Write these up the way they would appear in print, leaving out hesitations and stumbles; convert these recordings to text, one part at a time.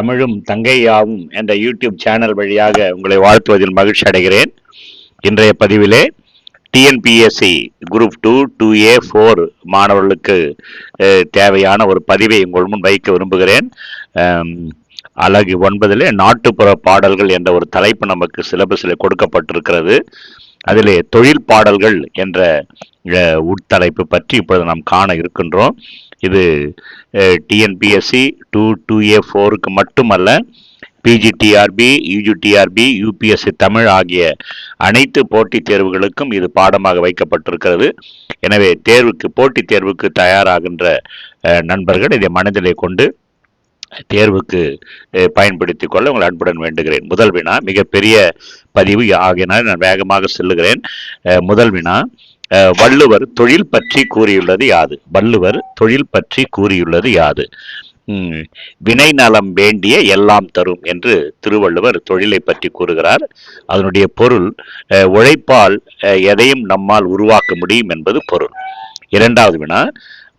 தமிழும் தங்கையாவும் என்ற YouTube channel வழியாக உங்களை வாழ்த்துவதில் மகிழ்ச்சி அடைகிறேன். இன்றைய பதிவிலே டிஎன்பிஎஸ்சி குரூப் 2, 2A, 4 மாணவர்களுக்கு தேவையான ஒரு பதிவை உங்கள் முன் வைக்க விரும்புகிறேன். அலகு 9 நாட்டுப்புற பாடல்கள் என்ற ஒரு தலைப்பு நமக்கு சிலபஸில் கொடுக்கப்பட்டிருக்கிறது. அதிலே தொழில் பாடல்கள் என்ற உட்தலைப்பு பற்றி இப்பொழுது நாம் காண இருக்கின்றோம். இது டிஎன்பிஎஸ்சி 2, 2A, 4க்கு மட்டுமல்ல, பிஜிடிஆர்பி, யூஜிடிஆர்பி, யூபிஎஸ்சி தமிழ் ஆகிய அனைத்து போட்டித் தேர்வுகளுக்கும் இது பாடமாக வைக்கப்பட்டிருக்கிறது. எனவே போட்டித் தேர்வுக்கு தயாராகின்ற நண்பர்கள் இதை மனதிலே கொண்டு தேர்வுக்கு பயன்படுத்திக் கொள்ள உங்கள் அன்புடன் வேண்டுகிறேன். முதல் வினா மிகப்பெரிய பதிவு ஆகியனால் நான் வேகமாக செல்லுகிறேன். முதல் வினா, வள்ளுவர் தொழில் பற்றி கூறியுள்ளது யாது? வள்ளுவர் தொழில் பற்றி கூறியுள்ளது யாது? வினை நலம் வேண்டிய எல்லாம் தரும் என்று திருவள்ளுவர் தொழிலை பற்றி கூறுகிறார். அதனுடைய பொருள், உழைப்பால் எதையும் நம்மால் உருவாக்க முடியும் என்பது பொருள். இரண்டாவது வினா,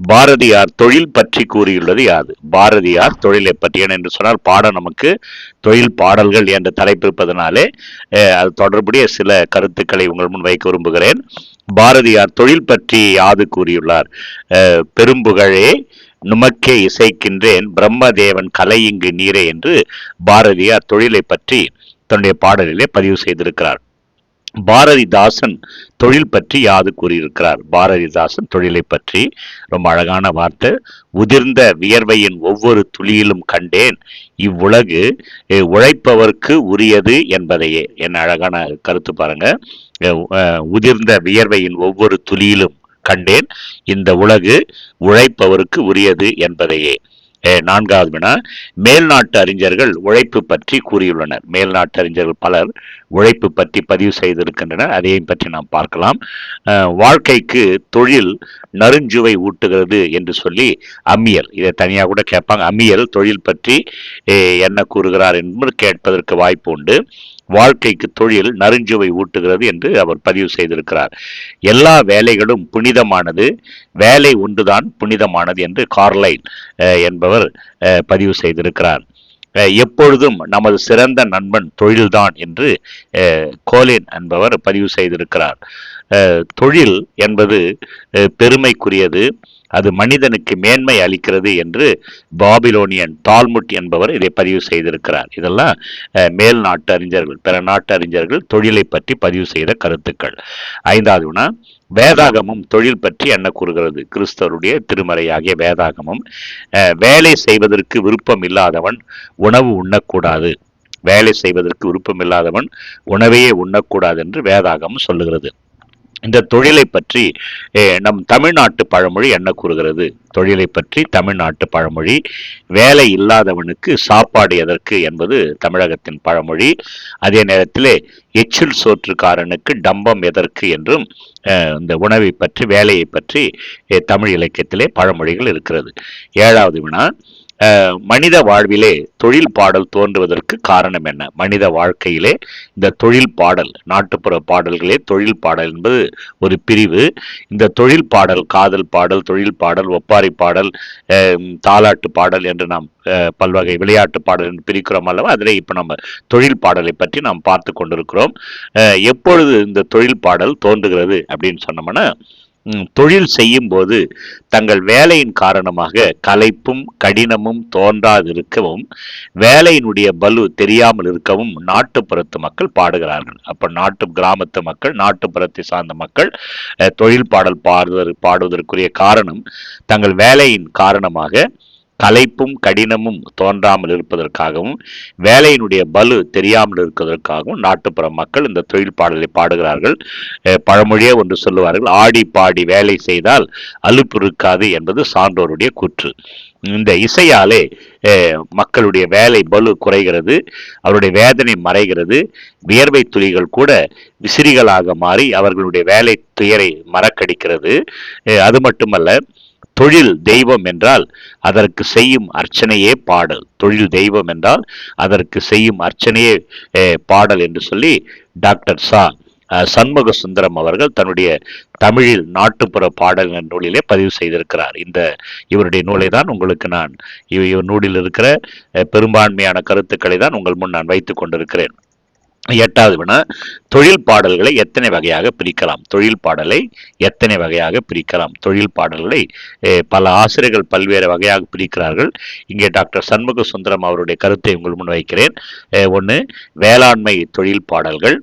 பாரதியார் தொழில் பற்றி கூறியுள்ளது யாது? பாரதியார் தொழிலை பற்றி, என்று சொன்னால் பாடம் நமக்கு தொழில் பாடல்கள் என்ற தலைப்பு இருப்பதனாலே அது தொடர்புடைய சில கருத்துக்களை உங்கள் முன் வைக்க விரும்புகிறேன். பாரதியார் தொழில் பற்றி யாது கூறியுள்ளார்? பெரும்புகழே நுமக்கே இசைக்கின்றேன் பிரம்மதேவன் கலை இங்கு நீரே என்று பாரதியார் தொழிலை பற்றி தன்னுடைய பாடலிலே பதிவு செய்திருக்கிறார். பாரதிதாசன் தொழில் பற்றி யாது கூறியிருக்கிறார்? பாரதிதாசன் தொழிலை பற்றி ரொம்ப அழகான வார்த்தை. உதிர்ந்த வியர்வையின் ஒவ்வொரு துளியிலும் கண்டேன் இவ்வுலகு உழைப்பவர்க்கு உரியது என்பதையே. என்ன அழகான கருத்து பாருங்க. உதிர்ந்த வியர்வையின் ஒவ்வொரு துளியிலும் கண்டேன் இந்த உலகு உழைப்பவருக்கு உரியது என்பதையே. நான்காவது வினா, மேல்நாட்டு அறிஞர்கள் உழைப்பு பற்றி கூறியுள்ளனர். மேல்நாட்டு அறிஞர்கள் பலர் உழைப்பு பற்றி பதிவு செய்திருக்கின்றனர். அதையும் பற்றி நாம் பார்க்கலாம். வாழ்க்கைக்கு தொழில் நறுஞ்சுவை ஊட்டுகிறது என்று சொல்லி அம்மியல், இதை தனியாக கூட கேட்பாங்க, அம்மியல் தொழில் பற்றி என்ன கூறுகிறார் என்று கேட்பதற்கு வாய்ப்பு உண்டு. வாழ்க்கைக்கு தொழில் நறுஞ்சுவை ஊட்டுகிறது என்று அவர் பதிவு செய்திருக்கிறார். எல்லா வேலைகளும் புனிதமானது, வேலை ஒன்றுதான் புனிதமானது என்று கார்லைல் என்பவர் பதிவு செய்திருக்கிறார். எப்பொழுதும் நமது சிறந்த நண்பன் தொழில்தான் என்று கோலின் என்பவர் பதிவு செய்திருக்கிறார். தொழில் என்பது பெருமைக்குரியது, அது மனிதனுக்கு மேன்மை அளிக்கிறது என்று பாபிலோனியன் டால்முட் என்பவர் இதை பதிவு செய்திருக்கிறார். இதெல்லாம் மேல் நாட்டு அறிஞர்கள், பிற நாட்டு அறிஞர்கள் தொழிலை பற்றி பதிவு செய்த கருத்துக்கள். ஐந்தாவது வினா, வேதாகமம் தொழில் பற்றி என்ன கூறுகிறது? கிறிஸ்தவருடைய திருமறையாகிய வேதாகமம், வேலை செய்வதற்கு விருப்பம் இல்லாதவன் உணவு உண்ணக்கூடாது, வேலை செய்வதற்கு விருப்பம் இல்லாதவன் உணவையே உண்ணக்கூடாது என்று வேதாகமம் சொல்லுகிறது. இந்த தொழிலை பற்றி நம் தமிழ்நாட்டு பழமொழி என்ன கூறுகிறது? தொழிலை பற்றி தமிழ்நாட்டு பழமொழி, வேலை இல்லாதவனுக்கு சாப்பாடு எதற்கு என்பது தமிழகத்தின் பழமொழி. அதே நேரத்திலே எச்சில் சோற்றுக்காரனுக்கு டம்பம் எதற்கு என்றும் இந்த உணவை பற்றி, வேலையை பற்றி தமிழ் இலக்கியத்திலே பழமொழிகள் இருக்கிறது. ஏழாவது வினா, மனித வாழ்விலே தொழில் பாடல் தோன்றுவதற்கு காரணம் என்ன? மனித வாழ்க்கையிலே இந்த தொழில் பாடல், நாட்டுப்புற பாடல்களே தொழில் பாடல் என்பது ஒரு பிரிவு. இந்த தொழில் பாடல், காதல் பாடல், தொழில் பாடல், ஒப்பாரி பாடல், தாலாட்டு பாடல் என்று நாம் பல்வகை விளையாட்டு பாடல் என்று பிரிக்கிறோம் அல்லவா? அதிலே இப்போ நம்ம தொழில் பாடலை பற்றி நாம் பார்த்து கொண்டிருக்கிறோம். எப்பொழுது இந்த தொழில் பாடல் தோன்றுகிறது அப்படின்னு சொன்னோம்னா, தொழில் செய்யும் போது தங்கள் வேலையின் காரணமாக களைப்பும் கடினமும் தோன்றாதிருக்கவும், வேலையினுடைய பலு தெரியாமல் இருக்கவும் நாட்டுப்புறத்து மக்கள் பாடுகிறார்கள். அப்ப கிராமத்து மக்கள், நாட்டுப்புறத்தை சார்ந்த மக்கள் தொழில் பாடல் பாடுவதற்குரிய காரணம் தங்கள் வேலையின் காரணமாக களைப்பும் கடினமும் தோன்றாமல் இருப்பதற்காகவும், வேலையினுடைய பலு தெரியாமல் இருப்பதற்காகவும் நாட்டுப்புற மக்கள் இந்த தொழில் பாடலை பாடுகிறார்கள். பழமொழியே ஒன்று சொல்லுவார்கள், ஆடி பாடி வேலை செய்தால் அலுப்பு இருக்காது என்பது சான்றோருடைய கூற்று. இந்த இசையாலே மக்களுடைய வேலை பலு குறைகிறது, அவருடைய வேதனை மறைகிறது, வியர்வை துளிகள் கூட விசிறிகளாக மாறி அவர்களுடைய வேலை துயரை மறக்கடிக்கிறது. அது மட்டுமல்ல, தொழில் தெய்வம் என்றால் அதற்கு செய்யும் அர்ச்சனையே பாடல். தொழில் தெய்வம் என்றால் அதற்கு செய்யும் அர்ச்சனையே பாடல் என்று சொல்லி டாக்டர் சா சண்முக சுந்தரம் அவர்கள் தன்னுடைய தமிழில் நாட்டுப்புற பாடல் நூலிலே பதிவு செய்திருக்கிறார். இவருடைய நூலை தான் உங்களுக்கு நான் இவர் நூலில் இருக்கிற பெரும்பான்மையான கருத்துக்களை தான் உங்கள் முன் நான் வைத்துக் கொண்டிருக்கிறேன். 8வது வினா, தொழில் பாடல்களை எத்தனை வகையாக பிரிக்கலாம்? தொழில் பாடலை எத்தனை வகையாக பிரிக்கலாம்? தொழில் பாடல்களை பல ஆசிரியர்கள் பல்வேறு வகையாக பிரிக்கிறார்கள். இங்கே டாக்டர் சண்முக சுந்தரம் அவருடைய கருத்தை உங்கள் முன் வைக்கிறேன். 1, வேளாண்மை தொழில் பாடல்கள்,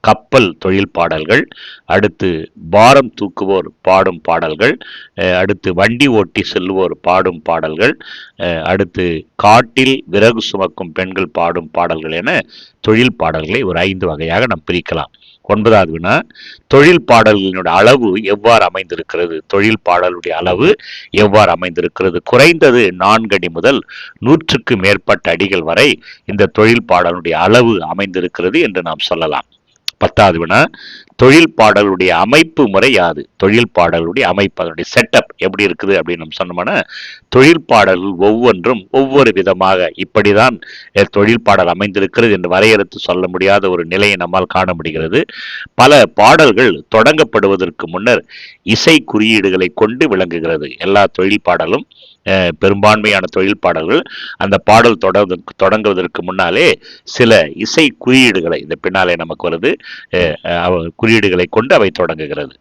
கப்பல் தொழில் பாடல்கள், அடுத்து பாரம் தூக்குவோர் பாடும் பாடல்கள், அடுத்து வண்டி ஓட்டி செல்லுவோர் பாடும் பாடல்கள், அடுத்து காட்டில் விறகு சுமக்கும் பெண்கள் பாடும் பாடல்கள் என தொழில் பாடல்களை ஒரு 5 வகையாக நாம் பிரிக்கலாம். 9வது வினா, தொழில் பாடல்களினுடைய அளவு எவ்வாறு அமைந்திருக்கிறது? தொழில் பாடலுடைய அளவு எவ்வாறு அமைந்திருக்கிறது? குறைந்தது 4 அடி முதல் 100க்கு மேற்பட்ட அடிகள் வரை இந்த தொழில் பாடலுடைய அளவு அமைந்திருக்கிறது என்று நாம் சொல்லலாம். 10வது வினா, தொழில் பாடலுடைய அமைப்பு முறை யாது? தொழில் பாடலுடைய அமைப்பு, அதனுடைய செட்டப் எப்படி இருக்குது அப்படின்னு நம்ம சொன்னோம்னா, தொழில் பாடல்கள் ஒவ்வொன்றும் ஒவ்வொரு விதமாக இப்படிதான் தொழில் பாடல் அமைந்திருக்கிறது என்று வரையறுத்து சொல்ல முடியாத ஒரு நிலையை நம்மால் காண முடிகிறது. பல பாடல்கள் தொடங்கப்படுவதற்கு முன்னர் இசை குறியீடுகளை கொண்டு விளங்குகிறது. எல்லா தொழில் பாடலும் பெரும்பான்மையான தொழில் பாடல்கள் அந்த பாடல் தொடங்குவதற்கு முன்னாலே சில இசை குறியீடுகளை, இந்த பின்னாலே நமக்கு வருது, குறியீடுகளை கொண்டு அவை தொடங்குகிறது.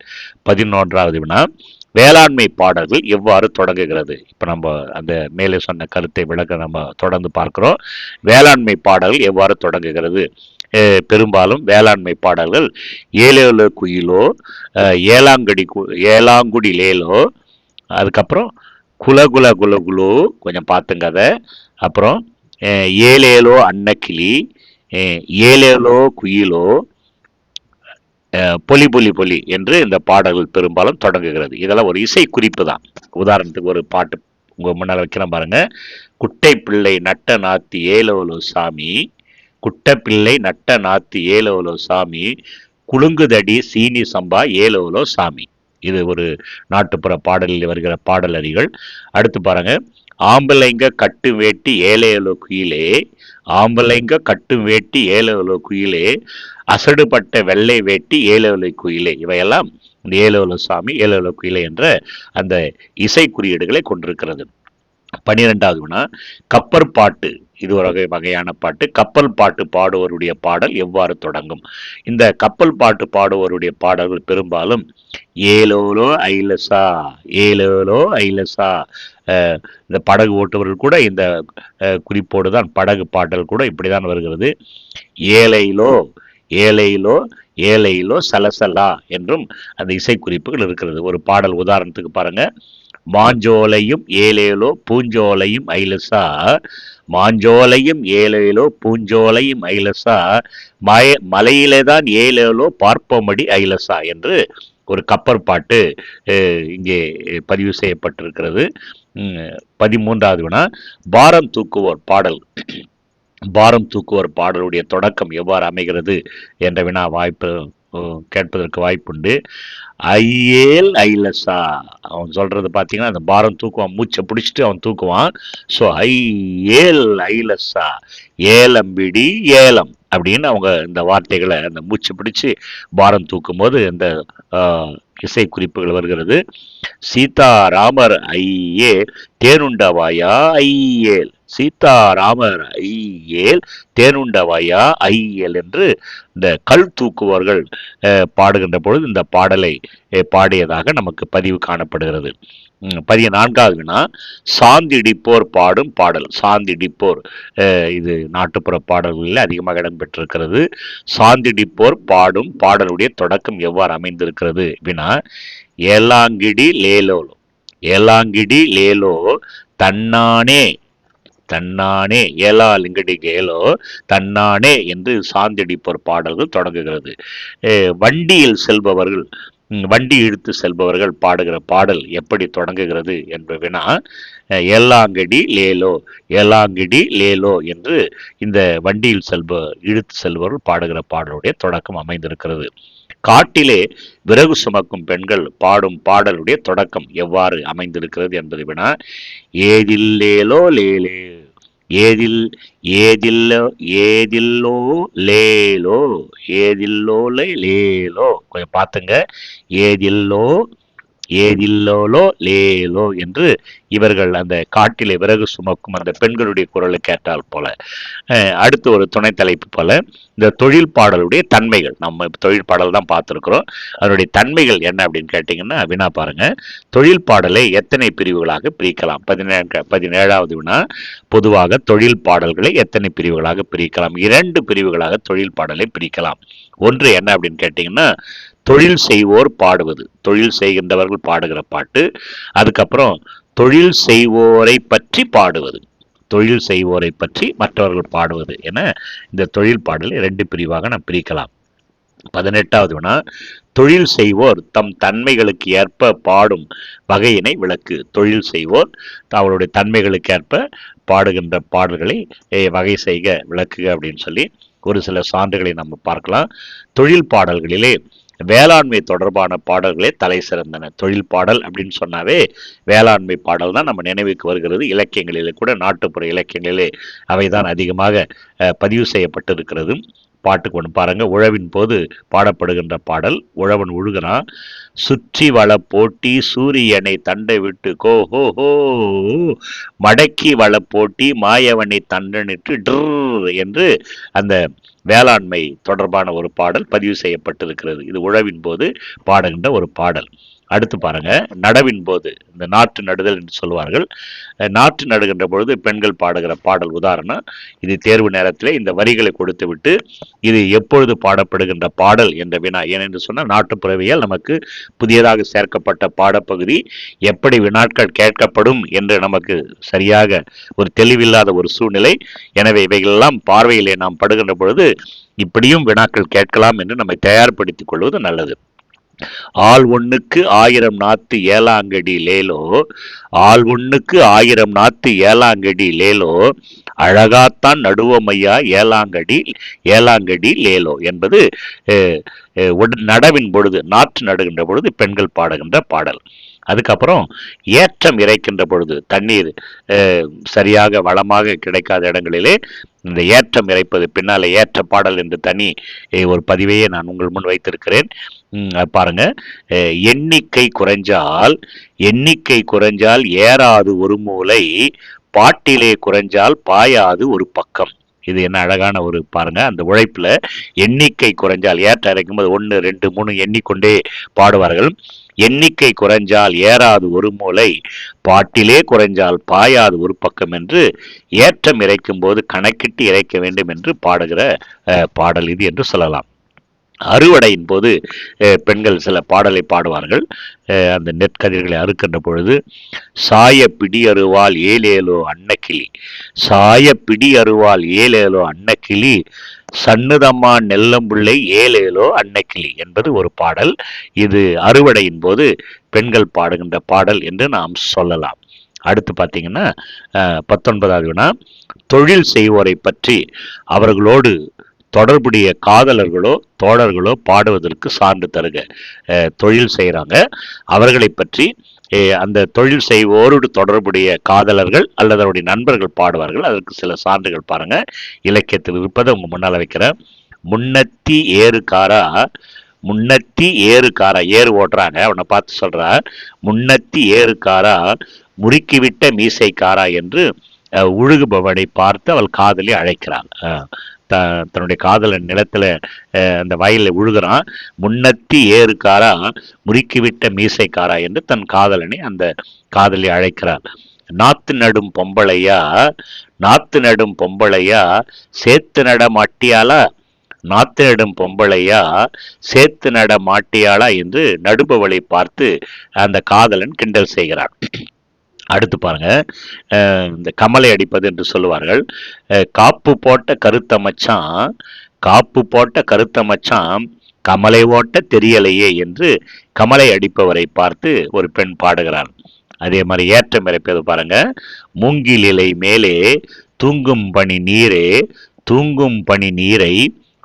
11வது வினா, வேளாண்மை பாடல்கள் எவ்வாறு தொடங்குகிறது? இப்ப நம்ம அந்த மேலே சொன்ன கருத்தை விளக்க நம்ம தொடர்ந்து பார்க்கிறோம். வேளாண்மை பாடல்கள் எவ்வாறு தொடங்குகிறது? பெரும்பாலும் வேளாண்மை பாடல்கள் ஏலேலோ குயிலோ, ஏலாங்குடி லேலோ, அதுக்கப்புறம் குலகுல குலகுலோ, கொஞ்சம் பார்த்துங்க அதை, அப்புறம் ஏலேலோ அன்னக்கிளி, ஏலேலோ குயிலோ, பொலி பொலி பொலி என்று இந்த பாடல்கள் பெரும்பாலும் தொடங்குகிறது. இதெல்லாம் ஒரு இசை குறிப்பு தான். உதாரணத்துக்கு ஒரு பாட்டு உங்க முன்னால் வைக்கிறேன் பாருங்க. குட்டை பிள்ளை நட்ட நாத்தி ஏலோலோ சாமி, குட்டை பிள்ளை நட்ட நாத்தி ஏலோலோ சாமி, குலுங்குதடி சீனி சம்பா ஏலோலோ சாமி. இது ஒரு நாட்டுப்புற பாடலில் வருகிற பாடல் அடிகள். அடுத்து பாருங்க, ஆம்பளைங்க கட்டு வேட்டி ஏலேலோ குயிலே, ஆம்பளைங்க கட்டு வேட்டி ஏலேலோ குயிலே, அசடுபட்ட வெள்ளை வேட்டி ஏலேலோ குயிலே. இவையெல்லாம் இந்த ஏலேலோ சாமி ஏலேலோ குயிலே என்ற அந்த இசை குறியீடுகளை கொண்டிருக்கிறது. 12வது வினா, கப்பல் பாட்டு. இது ஒரு வகையான பாட்டு. கப்பல் பாட்டு பாடுவருடைய பாடல் எவ்வாறு தொடங்கும்? இந்த கப்பல் பாட்டு பாடுவருடைய பாடல்கள் பெரும்பாலும் ஏலோலோ ஐலசா, ஏலோலோ ஐலசா. இந்த படகு ஓட்டுவர்கள் கூட இந்த குறிப்போடு தான் படகு பாடல் கூட இப்படிதான் வருகிறது. ஏலையிலோ ஏலையிலோ ஏலையிலோ சலசலா என்றும் அந்த இசை குறிப்புகள் இருக்கிறது. ஒரு பாடல் உதாரணத்துக்கு பாருங்க. மாஞ்சோலையும் ஏலேலோ பூஞ்சோலையும் ஐலசா, மாஞ்சோலையும் ஏலேலோ பூஞ்சோலையும் ஐலசா, மலையிலே தான் ஏலேலோ பார்ப்போமடி ஐலசா என்று ஒரு கப்பல் பாட்டு இங்கே பதிவு செய்யப்பட்டிருக்கிறது. 13வது வினா, பாரம் தூக்குவோர் பாடல். பாரம் தூக்குவோர் பாடலுடைய தொடக்கம் எவ்வாறு அமைகிறது என்ற வினா கேட்பதற்கு வாய்ப்புண்டு. ஐயேல் ஐலசா, அவன் சொல்றது பார்த்தீங்கன்னா அந்த பாரம் தூக்குவான், மூச்சை பிடிச்சிட்டு அவன் தூக்குவான். ஸோ ஐயேல் ஐலசா, ஏலம்பிடி ஏலம் அப்படின்னு அவங்க இந்த வார்த்தைகளை அந்த மூச்சு பிடிச்சு பாரம் தூக்கும் போது இந்த இசை குறிப்புகள் வருகிறது. சீதாராமர் ஐயே தேனுண்டவாயா ஐயேல், சீதாராமர் ஐயேல் தேனுண்டவாயா ஐயேல் என்று இந்த கல் தூக்குவர்கள் பாடுகின்ற பொழுது இந்த பாடலை பாடியதாக நமக்கு பதிவு காணப்படுகிறது. 14வது வினா, சாந்திடிப்போர் பாடும் பாடல். சாந்திடிப்போர் இது நாட்டுப்புற பாடல்களில் அதிகமாக இடம்பெற்றிருக்கிறது. சாந்திடிப்போர் பாடும் பாடலுடைய தொடக்கம் எவ்வாறு அமைந்திருக்கிறது வினா, ஏலாங்கிடி லேலோ, ஏலாங்கிடி லேலோ தன்னானே, தன்னானே ஏலா லிங்கடி கேலோ தன்னானே என்று சாந்திடிப்போர் பாடல்கள் தொடங்குகிறது. வண்டியில் செல்பவர்கள், வண்டி இழுத்து செல்பவர்கள் பாடுகிற பாடல் எப்படி தொடங்குகிறது என்ற வினா, ஏலாங்கடி லேலோ, ஏலாங்கடி லேலோ என்று இந்த வண்டியில் இழுத்து செல்பவர்கள் பாடுகிற பாடலுடைய தொடக்கம் அமைந்திருக்கிறது. காட்டிலே விறகு சுமக்கும் பெண்கள் பாடும் பாடலுடைய தொடக்கம் எவ்வாறு அமைந்திருக்கிறது என்பதை வினா, ஏதில்லேலோ லேலே, ஏதில் ஏதில்லோ ஏதில்லோ லேலோ ஏதில்லோ லேலோ கொஞ்சம் பார்த்துங்க. ஏதில்லோ ஏதில்லோலோ லேலோ என்று இவர்கள் அந்த காட்டிலே விறகு சுமக்கும் அந்த பெண்களுடைய குரலை கேட்டால் போல. அடுத்து ஒரு துணை தலைப்பு போல இந்த தொழில் பாடலுடைய தன்மைகள். நம்ம தொழில் பாடல் தான் பார்த்துருக்குறோம். அதனுடைய தன்மைகள் என்ன அப்படின்னு கேட்டிங்கன்னா வினா பாருங்க. தொழில் பாடலை எத்தனை பிரிவுகளாக பிரிக்கலாம்? 17வது வினா. பொதுவாக தொழில் பாடல்களை எத்தனை பிரிவுகளாக பிரிக்கலாம்? 2 பிரிவுகளாக தொழில் பாடலை பிரிக்கலாம். ஒன்று என்ன அப்படின்னு கேட்டிங்கன்னா தொழில் செய்வோர் பாடுவது, தொழில் செய்கின்றவர்கள் பாடுகிற பாட்டு. அதுக்கப்புறம் தொழில் செய்வோரை பற்றி பாடுவது, தொழில் செய்வோரை பற்றி மற்றவர்கள் பாடுவது என இந்த தொழில் பாடலை 2 பிரிவாக நாம் பிரிக்கலாம். 18வது வினா. தொழில் செய்வோர் தம் தன்மைகளுக்கு ஏற்ப பாடும் வகையினை விளக்கு. தொழில் செய்வோர் அவருடைய தன்மைகளுக்கு ஏற்ப பாடுகின்ற பாடல்களை வகை செய்க விளக்குக அப்படின்னு சொல்லி ஒரு சில சான்றுகளை நம்ம பார்க்கலாம். தொழில் பாடல்களிலே வேளாண்மை தொடர்பான பாடல்களே தலை சிறந்தன. தொழில் பாடல் அப்படின்னு சொன்னாவே வேளாண்மை பாடல் தான் நம்ம நினைவுக்கு வருகிறது. இலக்கியங்களிலே கூட நாட்டுப்புற இலக்கியங்களிலே அவைதான் அதிகமாக பதிவு செய்யப்பட்டிருக்கிறது. பாட்டுக்கு ஒன்று பாருங்க. உழவின் போது பாடப்படுகின்ற பாடல். உழவன் உழுகிறான். சுற்றி வள போட்டி சூரியனை தண்டை விட்டு கோ ஹோ ஹோ, மடக்கி வள போட்டி மாயவனை தண்டனிட்டு ட்ர் என்று அந்த வேளாண்மை தொடர்பான ஒரு பாடல் பதிவு செய்யப்பட்டிருக்கிறது. இது உழவின் போது பாடுகின்ற ஒரு பாடல். அடுத்து பாருங்க. நடவின் போது, இந்த நாற்று நடுதல் என்று சொல்வார்கள். நாற்று நடுகின்ற பொழுது பெண்கள் பாடுகிற பாடல். உதாரணம், இது தேர்வு நேரத்தில் இந்த வரிகளை கொடுத்து விட்டு இது எப்பொழுது பாடப்படுகின்ற பாடல் என்ற வினா. ஏனென்று சொன்னால் நாட்டுப்புறவியல் நமக்கு புதியதாக சேர்க்கப்பட்ட பாடப்பகுதி. எப்படி வினாட்கள் கேட்கப்படும் என்று நமக்கு சரியாக ஒரு தெளிவில்லாத ஒரு சூழ்நிலை. எனவே இவைகளெல்லாம் பார்வையிலே நாம் படுகின்ற பொழுது இப்படியும் வினாக்கள் கேட்கலாம் என்று நம்மை தயார்படுத்திக் கொள்வது நல்லது. ஆள் ஒண்ணுக்கு 1000 நாத்து ஏலாங்கடி லேலோ, ஆள் ஒண்ணுக்கு 1000 நாத்து ஏலாங்கடி லேலோ, அழகாத்தான் நடுவோமையா ஏலாங்கடி ஏலாங்கடி லேலோ என்பது நடவின் பொழுது, நாற்று நடுகின்ற பொழுது பெண்கள் பாடுகின்ற பாடல். அதுக்கப்புறம் ஏற்றம் இறைக்கின்ற பொழுது, தண்ணீர் சரியாக வளமாக கிடைக்காத இடங்களிலே இந்த ஏற்றம் இறைப்பது, பின்னாலே ஏற்ற பாடல் என்று தனி ஒரு பதிவையே நான் உங்கள் முன் வைத்திருக்கிறேன். பாருங்க. எண்ணிக்கை குறைஞ்சால் ஏறாது ஒரு மூலை, பாட்டிலே குறைஞ்சால் பாயாது ஒரு பக்கம். இது என்ன அழகான ஒரு பாருங்க. அந்த உழைப்புல எண்ணிக்கை குறைஞ்சால், ஏற்ற இறைக்கும் போது 1 2 3 எண்ணிக்கொண்டே பாடுவார்கள். எண்ணிக்கை குறைஞ்சால் ஏறாது ஒரு மூலை, பாட்டிலே குறைஞ்சால் பாயாது ஒரு பக்கம் என்று ஏற்றம் இறைக்கும் போது கணக்கிட்டு இறைக்க வேண்டும் என்று பாடுகிற பாடல் இது என்று சொல்லலாம். அறுவடையின் போது பெண்கள் சில பாடலை பாடுவார்கள். அந்த நெற்கதிர்களை அறுக்கின்ற பொழுது, சாய பிடி அருவால் ஏலேலோ அன்னக்கிளி, சாய பிடி அருவால் ஏலேலோ அன்னக்கிளி, சண்ணுதம்மா நெல்லம்புள்ளை ஏலேலோ அன்னக்கிளி என்பது ஒரு பாடல். இது அறுவடையின் போது பெண்கள் பாடுகின்ற பாடல் என்று நாம் சொல்லலாம். அடுத்து பார்த்தீங்கன்னா 19வது வினா. தொழில் செய்வோரை பற்றி அவர்களோடு தொடர்புடைய காதலர்களோ தோழர்களோ பாடுவதற்கு சான்று தருக. தொழில் செய்கிறாங்க, அவர்களை பற்றி அந்த தொழில் செய்வோரோடு தொடர்புடைய காதலர்கள் அல்லது அவருடைய நண்பர்கள் பாடுவார்கள். அதற்கு சில சான்றுகள் பாருங்க. இலக்கியத்தில் இருப்பதை உங்க முன்னால் வைக்கிறேன். முன்னத்தி ஏறுகாரா, முன்னத்தி ஏறுகாரா, ஏறு ஓட்டுறாங்க, அவனை பார்த்து சொல்றா, முன்னத்தி ஏறுகாரா முறுக்கிவிட்ட மீசைக்காரா என்று உழுகுபவனை பார்த்து அவள் காதலி அழைக்கிறாள். தன்னுடைய காதலன் நிலத்துல அந்த வயலில் உழுகிறான். முன்னத்தி ஏறுகாரா முறுக்கிவிட்ட மீசைக்காரா என்று தன் காதலனை அந்த காதலி அழைக்கிறார். நாத்து நடும் பொம்பளையா, நாத்து நடும் பொம்பளையா சேத்து நட மாட்டியாளா, நாத்து நடும் பொம்பளையா சேத்து நட மாட்டியாளா என்று நடுபவளை பார்த்து அந்த காதலன் கிண்டல் செய்கிறான். அடுத்து பாருங்க. இந்த கமலை அடிப்பது என்று சொல்லுவார்கள். காப்பு போட்ட கருத்த மச்சான், காப்பு போட்ட கருத்த மச்சான் கமலை ஓட்ட தெரியலையே என்று கமலை அடிப்பவரை பார்த்து ஒரு பெண் பாடுகிறார். அதே மாதிரி ஏற்றம் இறைப்பது பாருங்க. மூங்கில் இலை மேலே தூங்கும் பனி நீரே, தூங்கும் பனி நீரை